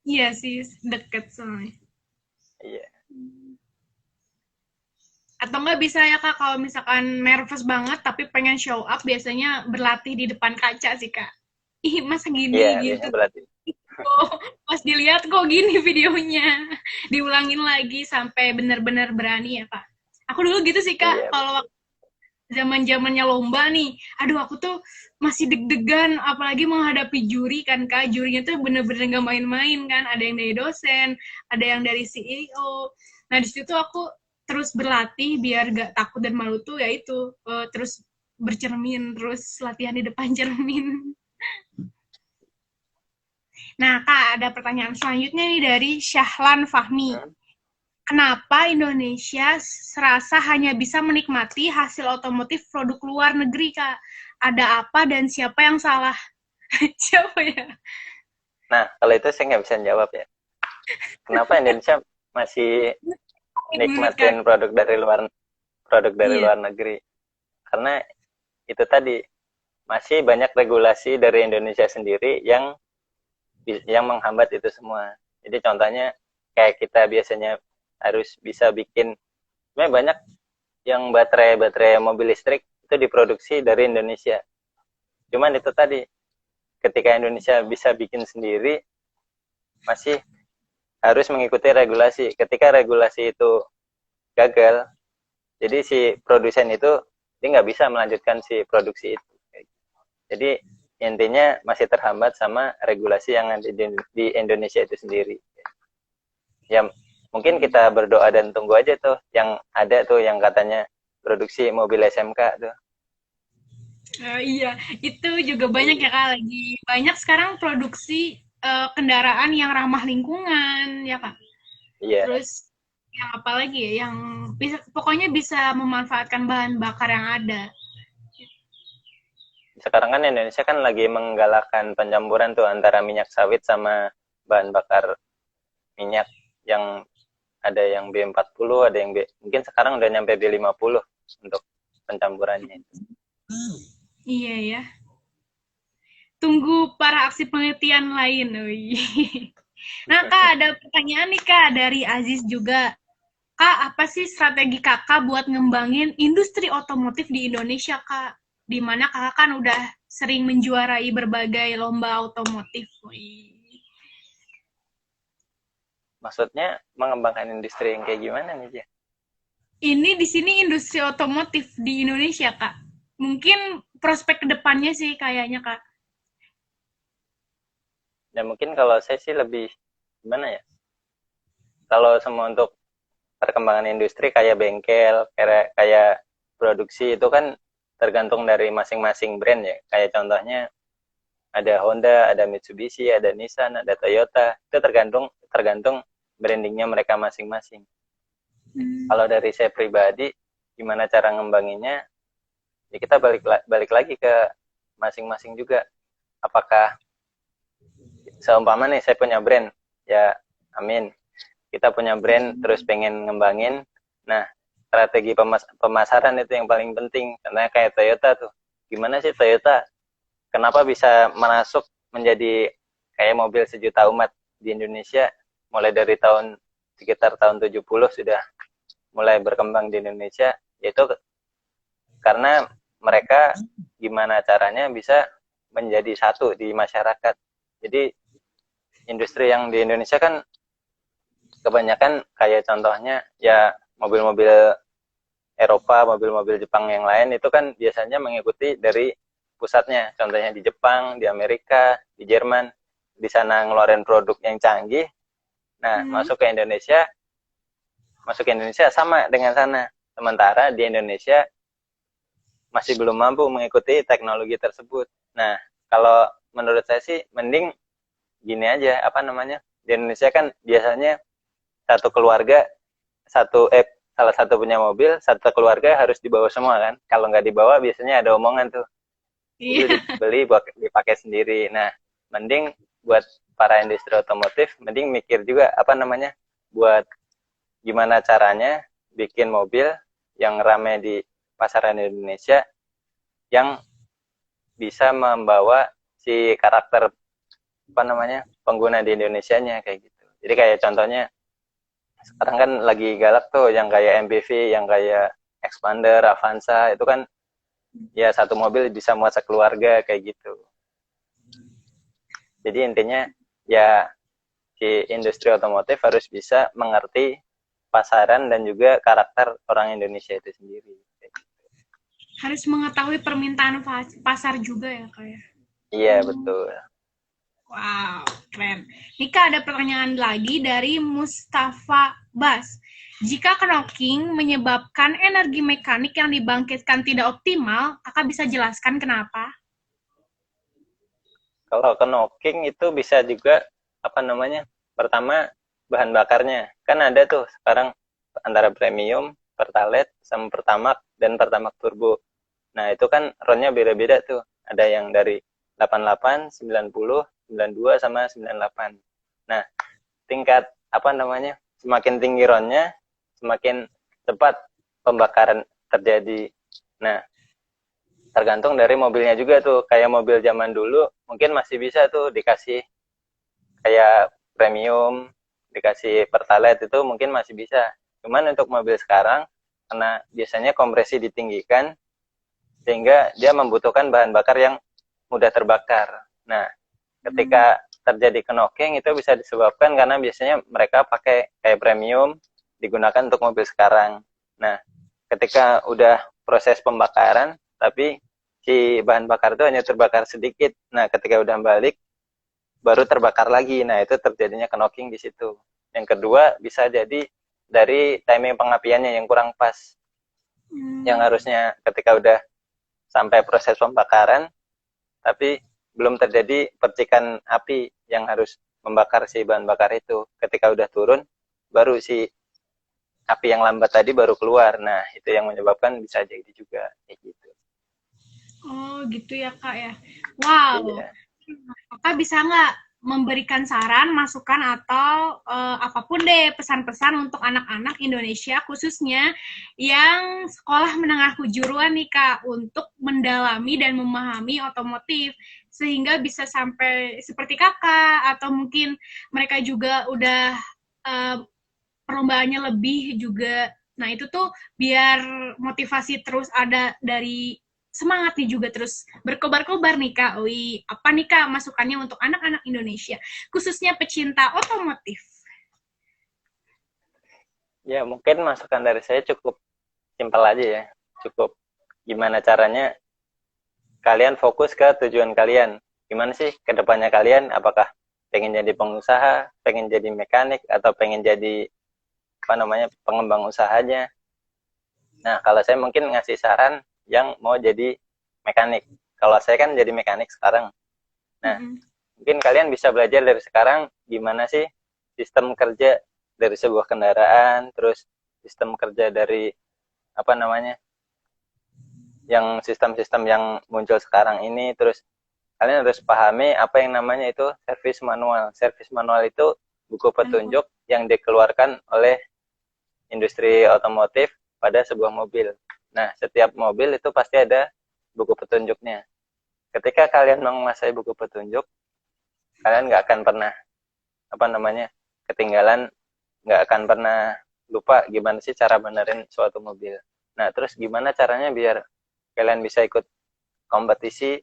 Iya sih, deket soalnya. Iya. Atau nggak bisa ya Kak, kalau misalkan nervous banget tapi pengen show up, biasanya berlatih di depan kaca sih Kak. Ih, masa gini Iya, gitu. biasanya berarti. Oh, pas dilihat kok gini videonya. Diulangin lagi sampai benar-benar berani ya Kak. Aku dulu gitu sih Kak, Iya, kalau zaman-zamannya lomba nih. Aduh, aku tuh masih deg-degan, apalagi menghadapi juri kan Kak. Jurinya tuh bener-bener gak main-main kan. Ada yang dari dosen, ada yang dari CEO. Nah, di situ aku terus berlatih biar gak takut dan malu tuh, yaitu terus bercermin, terus latihan di depan cermin. Nah, Kak, ada pertanyaan selanjutnya nih dari Syahlan Fahmi. Kenapa Indonesia serasa hanya bisa menikmati hasil otomotif produk luar negeri, Kak? Ada apa dan siapa yang salah? Siapa ya? Nah, kalau itu saya nggak bisa jawab ya. Kenapa Indonesia masih nikmatin produk dari luar negeri? Karena itu tadi masih banyak regulasi dari Indonesia sendiri yang menghambat itu semua. Jadi contohnya kayak kita biasanya harus bisa bikin, sebenarnya banyak yang baterai mobil listrik itu diproduksi dari Indonesia. Cuman itu tadi, ketika Indonesia bisa bikin sendiri, masih harus mengikuti regulasi. Ketika regulasi itu gagal, jadi si produsen itu dia nggak bisa melanjutkan si produksi itu. Jadi intinya masih terhambat sama regulasi yang ada di Indonesia itu sendiri. Ya mungkin kita berdoa dan tunggu aja tuh yang ada tuh yang katanya produksi mobil SMK tuh. Iya, itu juga banyak ya Kak, lagi banyak sekarang produksi kendaraan yang ramah lingkungan, ya Kak. Iya. Terus yang apa lagi ya, yang bisa pokoknya bisa memanfaatkan bahan bakar yang ada. Sekarang kan Indonesia kan lagi menggalakkan pencampuran tuh antara minyak sawit sama bahan bakar minyak yang ada yang B40, ada yang mungkin sekarang udah nyampe B50 untuk pencampurannya itu. Iya ya. Tunggu para aksi penelitian lain. Nah Kak, ada pertanyaan nih Kak dari Aziz juga. Kak, apa sih strategi Kakak buat ngembangin industri otomotif di Indonesia, Kak? Di mana Kakak kan udah sering menjuarai berbagai lomba otomotif. Maksudnya mengembangkan industri yang kayak gimana nih, Ya? Ini di sini industri otomotif di Indonesia, Kak. Mungkin prospek kedepannya sih kayaknya, Kak. Ya mungkin kalau saya sih lebih gimana ya? Kalau semua untuk perkembangan industri kayak bengkel, kayak produksi itu kan tergantung dari masing-masing brand ya. Kayak contohnya ada Honda, ada Mitsubishi, ada Nissan, ada Toyota. Itu tergantung brandingnya mereka masing-masing. Kalau dari saya pribadi, gimana cara ngembanginnya? Ya kita balik lagi ke masing-masing juga. Apakah seumpama nih saya punya brand, ya amin. Kita punya brand terus pengen ngembangin. Nah, strategi pemasaran itu yang paling penting. Karena kayak Toyota tuh. Gimana sih Toyota? Kenapa bisa masuk menjadi kayak mobil sejuta umat di Indonesia? Mulai dari sekitar tahun 70 sudah mulai berkembang di Indonesia. Yaitu karena mereka gimana caranya bisa menjadi satu di masyarakat. Jadi industri yang di Indonesia kan kebanyakan kayak contohnya ya mobil-mobil Eropa, mobil-mobil Jepang yang lain itu kan biasanya mengikuti dari pusatnya. Contohnya di Jepang, di Amerika, di Jerman. Di sana ngeluarin produk yang canggih. Nah, masuk ke Indonesia sama dengan sana. Sementara di Indonesia masih belum mampu mengikuti teknologi tersebut. Nah, kalau menurut saya sih mending gini aja, apa namanya, di Indonesia kan biasanya satu keluarga salah satu punya mobil, satu keluarga harus dibawa semua kan. Kalau nggak dibawa biasanya ada omongan tuh, Iya. mobil dibeli buat dipakai sendiri. Nah, mending buat para industri otomotif, mending mikir juga apa namanya, buat gimana caranya bikin mobil yang ramai di pasaran Indonesia, yang bisa membawa si karakter apa namanya pengguna di Indonesianya kayak gitu. Jadi kayak contohnya sekarang kan lagi galak tuh yang kayak MPV, yang kayak Expander, Avanza, itu kan ya satu mobil bisa muat sekeluarga kayak gitu. Jadi intinya ya si industri otomotif harus bisa mengerti pasaran dan juga karakter orang Indonesia itu sendiri. Harus mengetahui permintaan pasar juga ya Kak ya. Iya, betul. Wow, keren. Nika ada pertanyaan lagi dari Mustafa Bas. Jika knocking menyebabkan energi mekanik yang dibangkitkan tidak optimal, kakak bisa jelaskan kenapa? Kalau ke knocking itu bisa juga apa namanya? Pertama bahan bakarnya. Kan ada tuh sekarang antara premium, pertalite, sama pertamax dan pertamax turbo. Nah, itu kan ronnya beda-beda tuh. Ada yang dari 88, 90, 92 sama 98. Nah, tingkat apa namanya? Semakin tinggi ronnya, semakin cepat pembakaran terjadi. Nah, tergantung dari mobilnya juga tuh. Kayak mobil zaman dulu mungkin masih bisa tuh dikasih kayak premium, dikasih pertalite itu mungkin masih bisa. Cuman untuk mobil sekarang karena biasanya kompresi ditinggikan sehingga dia membutuhkan bahan bakar yang mudah terbakar. Nah, ketika terjadi knocking itu bisa disebabkan karena biasanya mereka pakai kayak premium digunakan untuk mobil sekarang. Nah, ketika udah proses pembakaran tapi si bahan bakar itu hanya terbakar sedikit. Nah, ketika udah balik baru terbakar lagi. Nah, itu terjadinya knocking di situ. Yang kedua bisa jadi dari timing pengapiannya yang kurang pas. Yang harusnya ketika udah sampai proses pembakaran tapi belum terjadi percikan api yang harus membakar si bahan bakar itu. Ketika udah turun baru si api yang lambat tadi baru keluar. Nah, itu yang menyebabkan bisa jadi juga kayak gitu. Oh, gitu ya Kak ya. Wow. Iya. Kakak bisa nggak memberikan saran, masukan, atau apapun deh pesan-pesan untuk anak-anak Indonesia khususnya yang sekolah menengah kejuruan nih Kak untuk mendalami dan memahami otomotif sehingga bisa sampai seperti kakak atau mungkin mereka juga udah uh, perlombaannya lebih juga. Nah, itu tuh biar motivasi terus ada dari semangat nih juga terus berkobar-kobar nih Kak. Wi, apa nih Kak masukannya untuk anak-anak Indonesia, khususnya pecinta otomotif? Ya, mungkin masukan dari saya cukup simpel aja ya. Cukup gimana caranya kalian fokus ke tujuan kalian. Gimana sih ke depannya kalian? Apakah pengen jadi pengusaha, pengen jadi mekanik, atau pengen jadi apa namanya pengembang usahanya? Nah, kalau saya mungkin ngasih saran yang mau jadi mekanik. Kalau saya kan jadi mekanik sekarang. Nah, mungkin kalian bisa belajar dari sekarang gimana sih sistem kerja dari sebuah kendaraan, terus sistem kerja dari apa namanya yang sistem-sistem yang muncul sekarang ini, terus kalian harus pahami apa yang namanya itu servis manual. Servis manual itu buku petunjuk yang dikeluarkan oleh industri otomotif pada sebuah mobil. Nah, setiap mobil itu pasti ada buku petunjuknya. Ketika kalian menguasai buku petunjuk, kalian nggak akan pernah apa namanya ketinggalan, nggak akan pernah lupa gimana sih cara benerin suatu mobil. Nah, terus gimana caranya biar kalian bisa ikut kompetisi?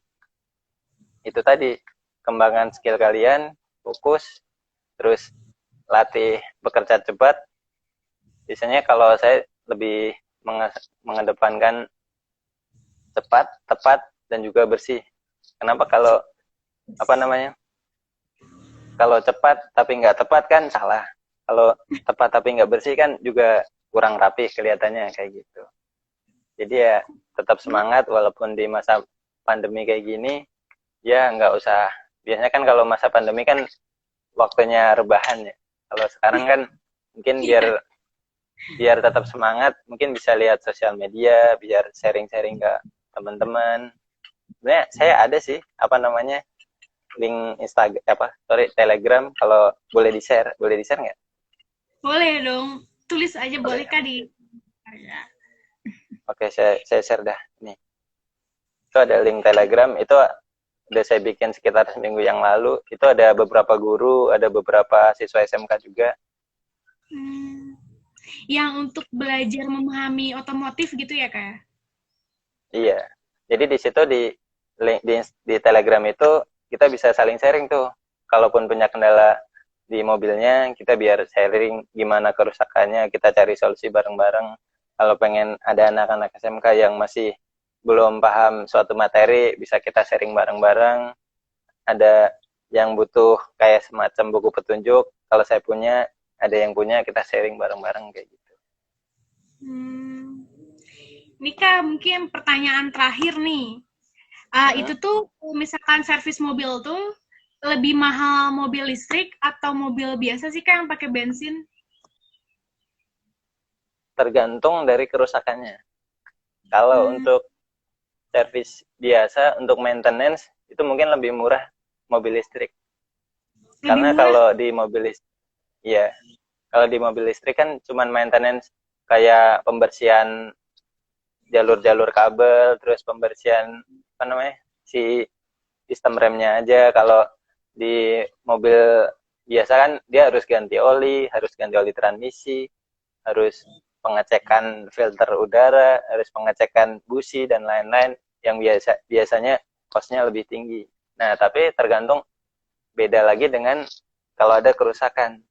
Itu tadi, kembangkan skill kalian, fokus, terus latih bekerja cepat. Biasanya kalau saya lebih mengedepankan cepat, tepat, dan juga bersih. Kenapa? Kalau apa namanya? Kalau cepat tapi nggak tepat kan salah. Kalau tepat tapi nggak bersih kan juga kurang rapi kelihatannya kayak gitu. Jadi ya tetap semangat walaupun di masa pandemi kayak gini, ya nggak usah. Biasanya kan kalau masa pandemi kan waktunya rebahan ya. Kalau sekarang kan mungkin biar biar tetap semangat, mungkin bisa lihat sosial media, biar sharing-sharing ke teman-teman. Sebenarnya saya ada sih apa namanya link Instagram Telegram, kalau boleh di share nggak? Boleh dong. Tulis aja boleh Boleh. Kak di. Ya. Oke, saya share dah nih. Itu ada link Telegram, itu udah saya bikin sekitar seminggu yang lalu. Itu ada beberapa guru, ada beberapa siswa SMK juga. Hmm. Yang untuk belajar memahami otomotif gitu ya Kak? Iya. Jadi di situ di Telegram itu kita bisa saling sharing tuh. Kalaupun punya kendala di mobilnya, kita biar sharing gimana kerusakannya, kita cari solusi bareng-bareng. Kalau pengen ada anak-anak SMK yang masih belum paham suatu materi, bisa kita sharing bareng-bareng. Ada yang butuh kayak semacam buku petunjuk, kalau saya punya, ada yang punya, kita sharing bareng-bareng kayak gitu. Hmm. Ini Kak, mungkin pertanyaan terakhir nih. Hmm. Itu tuh misalkan servis mobil tuh lebih mahal mobil listrik atau mobil biasa sih Kak yang pakai bensin? Tergantung dari kerusakannya. Kalau Hmm, untuk servis biasa, untuk maintenance, itu mungkin lebih murah mobil listrik. lebih Karena murah. ya, kalau di mobil listrik kan cuman maintenance kayak pembersihan jalur-jalur kabel, terus pembersihan apa namanya si sistem remnya aja. Kalau di mobil biasa kan dia harus ganti oli transmisi, harus pengecekan filter udara, harus pengecekan busi dan lain-lain yang biasanya kosnya lebih tinggi. Nah, tapi tergantung, beda lagi dengan kalau ada kerusakan.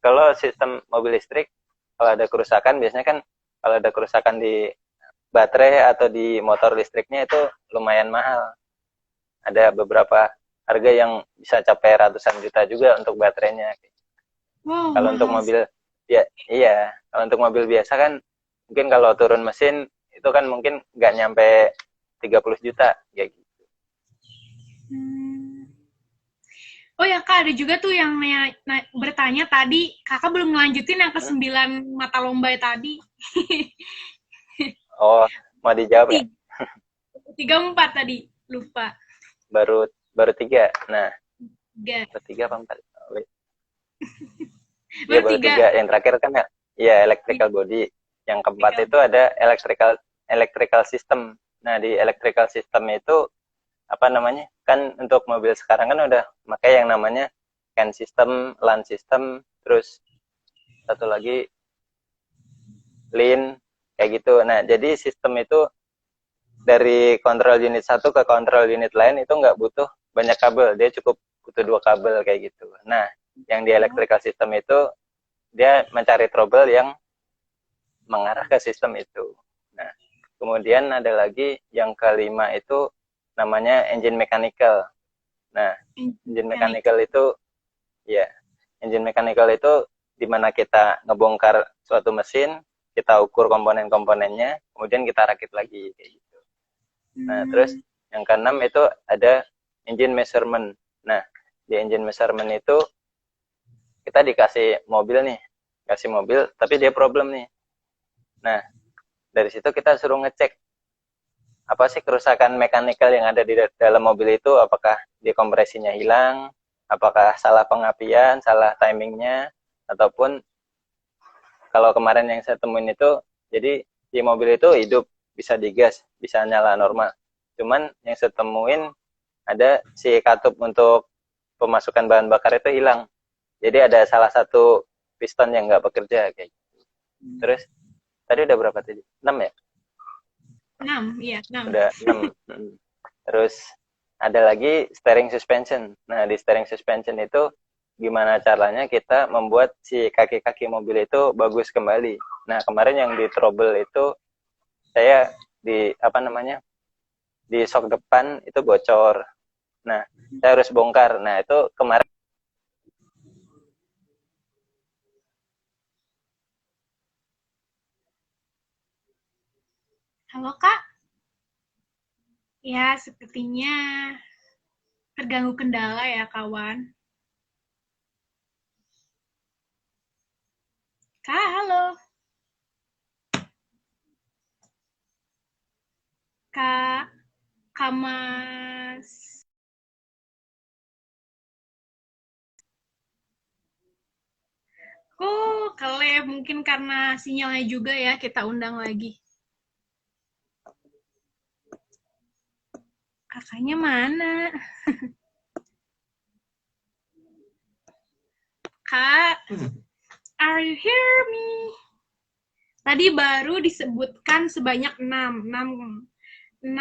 Kalau sistem mobil listrik, kalau ada kerusakan biasanya kan, kalau ada kerusakan di baterai atau di motor listriknya itu lumayan mahal. Ada beberapa harga yang bisa capai ratusan juta juga untuk baterainya. Wow, Kalau untuk mahal. mobil, ya iya. Kalau untuk mobil biasa kan, mungkin kalau turun mesin itu kan mungkin nggak nyampe 30 juta kayak gitu. Hmm. Oh ya Kak, ada juga tuh yang bertanya tadi, Kakak belum ngelanjutin yang Hmm? ke-9 mata lomba tadi. Oh, mau dijawab nggak? Tiga, tiga empat tadi, lupa. Baru baru tiga. Nah, Tiga. baru tiga apa empat? Iya, Baru baru tiga. tiga. Yang terakhir kan ya electrical body. Yang keempat Tiga. itu ada electrical system. Nah, di electrical system itu apa namanya? Kan untuk mobil sekarang kan udah pakai yang namanya CAN system, LAN system, terus satu lagi LIN kayak gitu. Nah, jadi sistem itu dari kontrol unit satu ke kontrol unit lain itu nggak butuh banyak kabel, dia cukup butuh 2 kabel kayak gitu. Nah, yang di Oh. electrical system itu dia mencari trouble yang mengarah ke sistem itu. Nah, kemudian ada lagi yang kelima itu namanya engine mechanical. Nah, engine Mekanik. mechanical itu ya, engine mechanical itu di mana kita ngebongkar suatu mesin, kita ukur komponen-komponennya, kemudian kita rakit lagi kayak gitu. Nah, terus Hmm. yang keenam itu ada engine measurement. Nah, di engine measurement itu kita dikasih mobil nih, kasih mobil, tapi dia problem nih. Nah, dari situ kita suruh ngecek apa sih kerusakan mekanikal yang ada di dalam mobil itu, apakah di kompresinya hilang, apakah salah pengapian, salah timingnya, ataupun kalau kemarin yang saya temuin itu, jadi di mobil itu hidup, bisa digas, bisa nyala normal. Cuman yang saya temuin ada si katup untuk pemasukan bahan bakar itu hilang. Jadi ada salah satu piston yang nggak bekerja kayak gitu. Terus tadi udah berapa tadi? 6 ya? 6, iya, 6. Udah 6. Terus ada lagi steering suspension. Nah, di steering suspension itu gimana caranya kita membuat si kaki-kaki mobil itu bagus kembali. Nah, kemarin yang di trouble itu saya di apa namanya? Di sok depan itu bocor. Nah, saya harus bongkar. Nah, itu kemarin. Halo Kak, ya sepertinya terganggu kendala ya kawan. Kak, halo. Kak, Kamas. Oh, kelep. Mungkin karena sinyalnya juga ya, kita undang lagi. Kakaknya mana? Kak, are you hear me? Tadi baru disebutkan sebanyak 6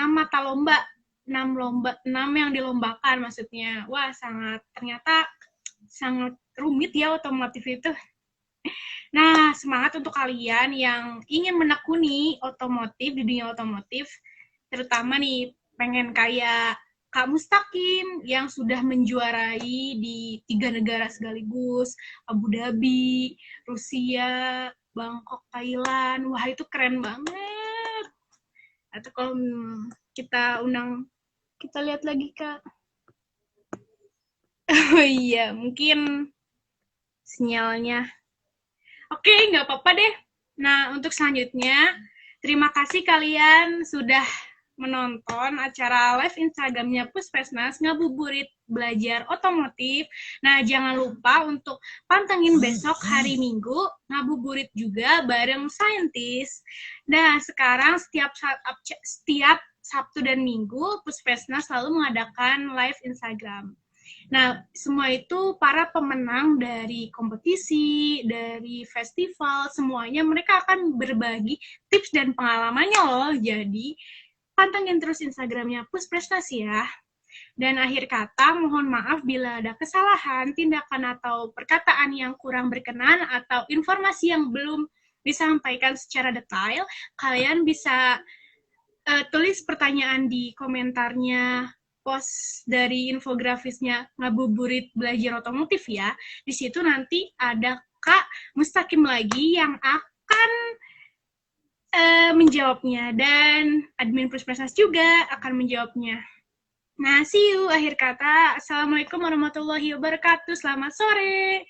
mata lomba, 6 yang dilombakan maksudnya. Wah, ternyata sangat rumit ya otomotif itu. Nah, semangat untuk kalian yang ingin menekuni otomotif di dunia otomotif, terutama nih pengen kayak Kak Mustaqim yang sudah menjuarai di 3 negara sekaligus, Abu Dhabi, Rusia, Bangkok, Thailand. Wah, itu keren banget. Atau kalau kita undang, kita lihat lagi Kak. Oh iya, mungkin sinyalnya. Oke, nggak apa-apa deh. Nah, untuk selanjutnya, terima kasih kalian sudah menonton acara live Instagramnya Puspesnas Ngabuburit Belajar Otomotif. Nah, jangan lupa untuk pantengin besok hari Minggu Ngabuburit juga bareng saintis. Nah, sekarang setiap Sabtu dan Minggu Puspesnas selalu mengadakan live Instagram. Nah, semua itu para pemenang dari kompetisi, dari festival, semuanya mereka akan berbagi tips dan pengalamannya loh. Jadi, pantengin terus Instagramnya Pusprestasi ya. Dan akhir kata, mohon maaf bila ada kesalahan, tindakan atau perkataan yang kurang berkenan, atau informasi yang belum disampaikan secara detail, kalian bisa tulis pertanyaan di komentarnya post dari infografisnya Ngabuburit Belajar Otomotif ya. Di situ nanti ada Kak Mustaqim lagi yang akan menjawabnya dan admin Puspesnas juga akan menjawabnya. Nah, see you. Akhir kata, Assalamualaikum warahmatullahi wabarakatuh. Selamat sore.